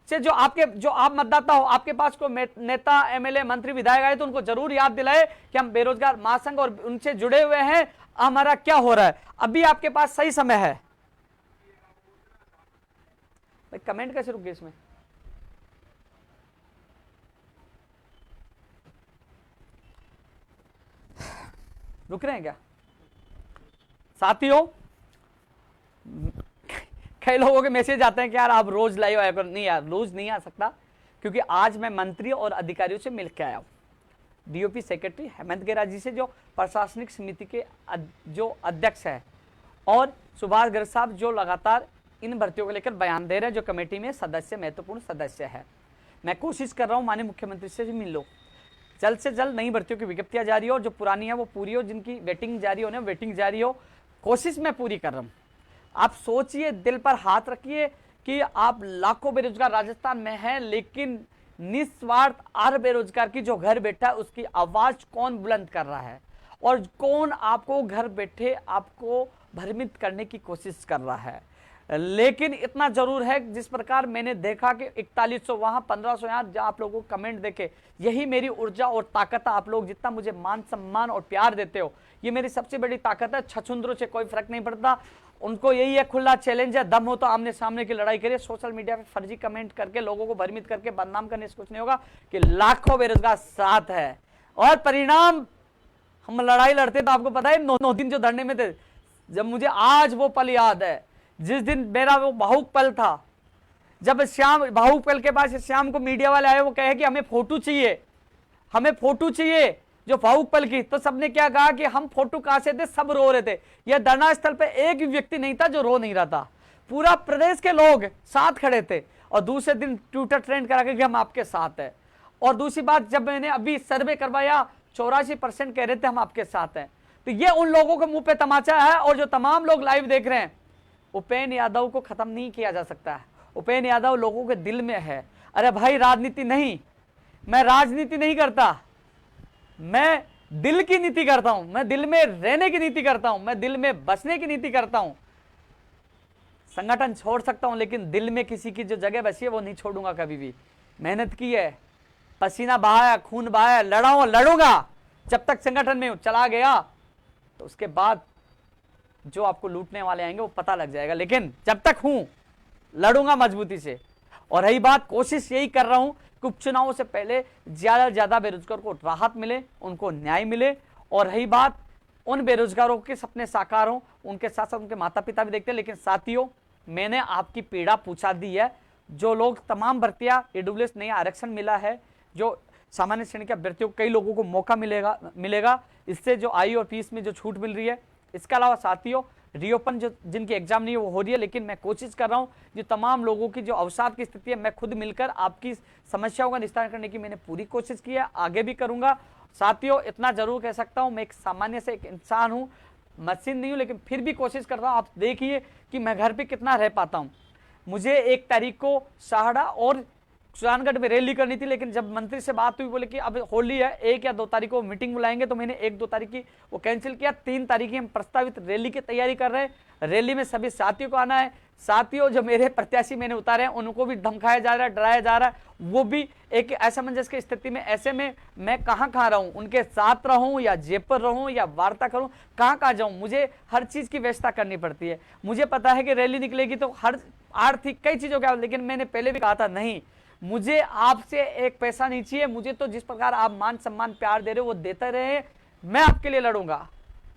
से जो आप मतदाता हो, आपके पास कोई नेता, एमएलए, मंत्री, विधायक आए तो उनको जरूर याद दिलाए कि हम बेरोजगार महासंघ और उनसे जुड़े हुए हैं, हमारा क्या हो रहा है। अभी आपके पास सही समय है। भाई कमेंट कैसे रुक गए इसमें? रुक रहे हैं क्या साथियों? कई लोगों के मैसेज आते हैं कि यार आप रोज लाइव आया करो। नहीं यार, रोज नहीं आ सकता, क्योंकि आज मैं मंत्री और अधिकारियों से मिल के आया हूं। डीओपी सेक्रेटरी हेमंत गेरा जी से, जो प्रशासनिक समिति के जो अध्यक्ष है, और सुभाष गर्ग साहब जो लगातार इन भर्तियों को लेकर बयान दे रहे हैं, जो कमेटी में सदस्य, महत्वपूर्ण सदस्य है। मैं कोशिश कर रहा हूं माननीय मुख्यमंत्री से भी मिल लो, जल्द से जल्द नई भर्तियों की विज्ञप्तियां जारी हो, जो पुरानी है वो पूरी हो, जिनकी वेटिंग जारी होने वेटिंग जारी हो। कोशिश मैं पूरी कर रहा हूं। आप सोचिए, दिल पर हाथ रखिए कि आप लाखों बेरोजगार राजस्थान में हैं, लेकिन निस्वार्थ हर बेरोजगार की जो घर बैठा है उसकी आवाज कौन बुलंद कर रहा है, और कौन आपको घर बैठे आपको भ्रमित करने की कोशिश कर रहा है। लेकिन इतना जरूर है, जिस प्रकार मैंने देखा कि 4100 वहां, 1500 यहाँ, जहाँ आप लोगों को कमेंट देखे, यही मेरी ऊर्जा और ताकत है। आप लोग जितना मुझे मान सम्मान और प्यार देते हो, ये मेरी सबसे बड़ी ताकत है। छछुंदरों से कोई फर्क नहीं पड़ता, उनको यही है, खुला चैलेंज है, दम हो तो आमने सामने की लड़ाई करिए। सोशल मीडिया पे फर्जी कमेंट करके लोगों को भ्रमित करके बदनाम करने से कुछ नहीं होगा, कि लाखों बेरोजगार साथ है। और परिणाम, हम लड़ाई लड़ते तो आपको पता है 9 दिन जो धरने में थे, जब मुझे आज वो पल याद है, जिस दिन मेरा वो भावुक पल था, जब श्याम भावुक पल के पास श्याम को मीडिया वाले आए, वो कहे कि हमें फोटो चाहिए, हमें फोटो चाहिए, जो भावुक पल की। तो सबने क्या कहा कि हम फोटो कहां से थे, सब रो रहे थे। यह धरना स्थल पे एक भी व्यक्ति नहीं था जो रो नहीं रहा था, पूरा प्रदेश के लोग साथ खड़े थे। और दूसरे दिन ट्विटर ट्रेंड करा के कि हम आपके साथ है। और दूसरी बात, जब मैंने अभी सर्वे करवाया, 84% कह रहे थे हम आपके साथ हैं। तो ये उन लोगों के मुंह पे तमाचा है। और जो तमाम लोग लाइव देख रहे हैं, उपेंद्र यादव को खत्म नहीं किया जा सकता है। उपेंद्र यादव लोगों के दिल में है। अरे भाई, राजनीति नहीं, मैं राजनीति नहीं करता, मैं दिल की नीति करता हूं, मैं दिल में रहने की नीति करता हूं, मैं दिल में बसने की नीति करता हूं। संगठन छोड़ सकता हूं, लेकिन दिल में किसी की जो जगह बसी है वो नहीं छोड़ूंगा कभी भी। मेहनत की है, पसीना बहाया, खून बहाया, लड़ूंगा जब तक संगठन में चला गया, तो उसके बाद जो आपको लूटने वाले आएंगे वो पता लग जाएगा। लेकिन जब तक हूं, लड़ूंगा मजबूती से। और रही बात, कोशिश यही कर रहा हूं कि उपचुनावों से पहले ज्यादा से ज्यादा बेरोजगार को राहत मिले, उनको न्याय मिले। और रही बात, उन बेरोजगारों के सपने साकार हों, उनके साथ साथ उनके माता पिता भी देखते हैं। लेकिन साथियों, मैंने आपकी पीड़ा पूछा दी है। जो लोग तमाम भर्तियां, ईडब्ल्यूएस नया आरक्षण मिला है, जो सामान्य श्रेणी के अभ्यर्थियों को, कई लोगों को मौका मिलेगा इससे, जो आई और फीस में जो छूट मिल रही है। इसके अलावा साथियों, रीओपन जो जिनकी एग्जाम नहीं है वो हो रही है, लेकिन मैं कोशिश कर रहा हूं जो तमाम लोगों की जो अवसाद की स्थिति है, मैं खुद मिलकर आपकी समस्याओं का निस्तारण करने की मैंने पूरी कोशिश की है, आगे भी करूंगा। साथियों, इतना जरूर कह सकता हूं, मैं एक सामान्य से एक इंसान हूं, मशीन नहीं हूं, लेकिन फिर भी कोशिश करता हूं। आप देखिए कि मैं घर पे कितना रह पाता हूं। मुझे 1 तारीख को साहड़ा और सुजानगढ़ में रैली करनी थी, लेकिन जब मंत्री से बात हुई, बोले कि अब होली है, 1 या 2 तारीख को मीटिंग बुलाएंगे, तो मैंने 1-2 तारीख की वो कैंसिल किया। 3 तारीख की हम प्रस्तावित रैली की तैयारी कर रहे हैं। रैली में सभी साथियों को आना है। साथियों, जो मेरे प्रत्याशी मैंने उतारे हैं, उनको भी धमकाया जा रहा है, डराया जा रहा है। वो भी एक असमंजस की स्थिति में, ऐसे में मैं कहाँ रहूं, उनके साथ रहूं या जयपुर रहूं या वार्ता करूं, कहाँ जाऊं। मुझे हर चीज की व्यवस्था करनी पड़ती है। मुझे पता है कि रैली निकलेगी तो हर आर्थिक कई चीजों का, लेकिन मैंने पहले भी कहा था, नहीं, मुझे आपसे एक पैसा नहीं चाहिए। मुझे तो जिस प्रकार आप मान सम्मान प्यार दे रहे हो वो देते रहे। मैं आपके लिए लड़ूंगा,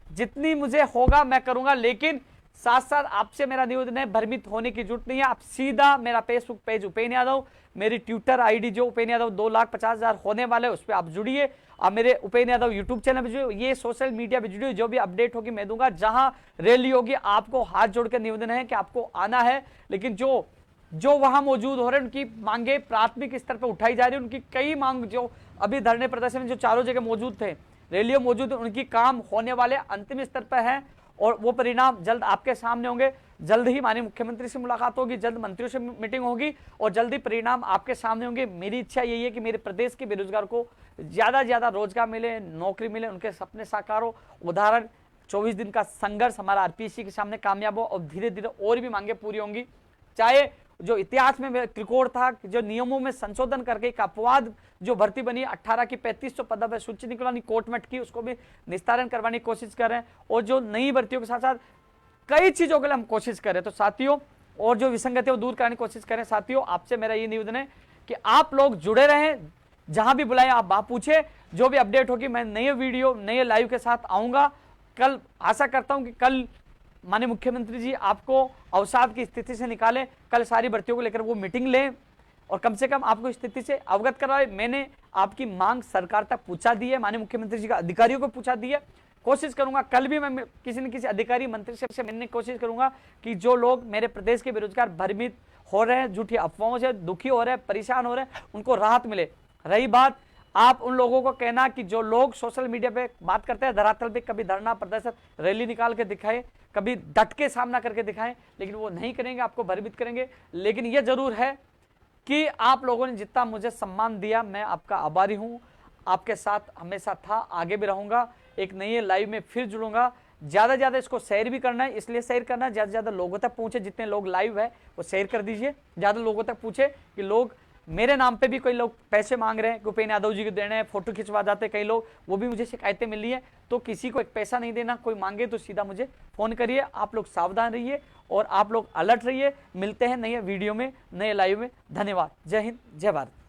जितनी मुझे होगा मैं करूंगा। लेकिन साथ साथ आपसे मेरा निवेदन है, भ्रमित होने की जरूरत नहीं है। आप सीधा मेरा फेसबुक पेज उपेंद्र यादव, मेरी ट्विटर आईडी जो उपेंद्र यादव 2,50,000 होने वाले, उस पर आप जुड़िए। आप मेरे उपेंद्र यादव यूट्यूब चैनल पर जुड़िए, ये सोशल मीडिया पर जुड़िए। जो भी अपडेट होगी मैं दूंगा। जहां रैली होगी, आपको हाथ जोड़कर निवेदन है कि आपको आना है। लेकिन जो वहां मौजूद हो रहे हैं, उनकी मांगे प्राथमिक स्तर पर उठाई जा रही है। उनकी कई मांग जो अभी धरने प्रदर्शन में जो चारों जगह मौजूद थे, रैलियों मौजूद है, उनकी काम होने वाले अंतिम स्तर पर है और वो परिणाम जल्द आपके सामने होंगे। जल्द ही माननीय मुख्यमंत्री से मुलाकात होगी, जल्द मंत्रियों से मीटिंग होगी और जल्दी परिणाम आपके सामने होंगे। मेरी इच्छा यही है कि मेरे प्रदेश के बेरोजगार को ज्यादा से ज्यादा रोजगार मिले, नौकरी मिले, उनके सपने साकार हो। उदाहरण 24 दिन का संघर्ष हमारा आरपीएससी के सामने कामयाब हो और धीरे धीरे और भी मांगे पूरी होंगी। चाहे जो इतिहास में त्रिकोण था, जो नियमों में संशोधन करके एक अपवाद जो भर्ती बनी 18 की 3500 पदों पर सूची निकलवानी कोर्ट में अटकी, उसको भी निस्तारण करवाने की कोशिश कर रहे हैं। और जो नई भर्तियों के साथ साथ कई चीजों के लिए हम कोशिश करें। तो साथियों, और जो विसंगति दूर करने की कोशिश करें। साथियों, आपसे मेरा ये निवेदन है कि आप लोग जुड़े रहें, जहां भी बुलाएं आप बात पूछे, जो भी अपडेट होगी मैं नए वीडियो नए लाइव के साथ आऊंगा। कल आशा करता हूं कि कल माननीय मुख्यमंत्री जी आपको अवसाद की स्थिति से निकालें, कल सारी भर्तियों को लेकर वो मीटिंग लें और कम से कम आपको स्थिति से अवगत करवाए। मैंने आपकी मांग सरकार तक पहुंचा दी है, माननीय मुख्यमंत्री जी का अधिकारियों को पूछा दी है। कोशिश करूंगा कल भी मैं किसी न किसी अधिकारी मंत्री से मिलने की कोशिश करूंगा कि जो लोग मेरे प्रदेश के बेरोजगार भ्रमित हो रहे हैं, झूठी अफवाहों से दुखी हो रहे हैं, परेशान हो रहे हैं, उनको राहत मिले। रही बात आप उन लोगों को कहना कि जो लोग सोशल मीडिया पे बात करते हैं, धरातल पे कभी धरना प्रदर्शन रैली निकाल के दिखाए, कभी डट के सामना करके दिखाएं, लेकिन वो नहीं करेंगे, आपको भयभीत करेंगे। लेकिन ये जरूर है कि आप लोगों ने जितना मुझे सम्मान दिया, मैं आपका आभारी हूं, आपके साथ हमेशा था, आगे भी रहूंगा। एक नई लाइव में फिर जुड़ूंगा। ज्यादा से ज्यादा इसको शेयर भी करना है, इसलिए शेयर करना है, ज्यादा से ज्यादा लोगों तक पहुंचे। जितने लोग लाइव है वो शेयर कर दीजिए, ज्यादा लोगों तक पूछे कि लोग मेरे नाम पे भी कोई लोग पैसे मांग रहे हैं, भूपेन्द्र यादव जी को देने हैं, फोटो खिंचवा जाते हैं कई लोग, वो भी मुझे शिकायतें मिली है। तो किसी को एक पैसा नहीं देना, कोई मांगे तो सीधा मुझे फोन करिए। आप लोग सावधान रहिए और आप लोग अलर्ट रहिए। मिलते हैं नए वीडियो में, नए लाइव में। धन्यवाद। जय हिंद, जय भारत।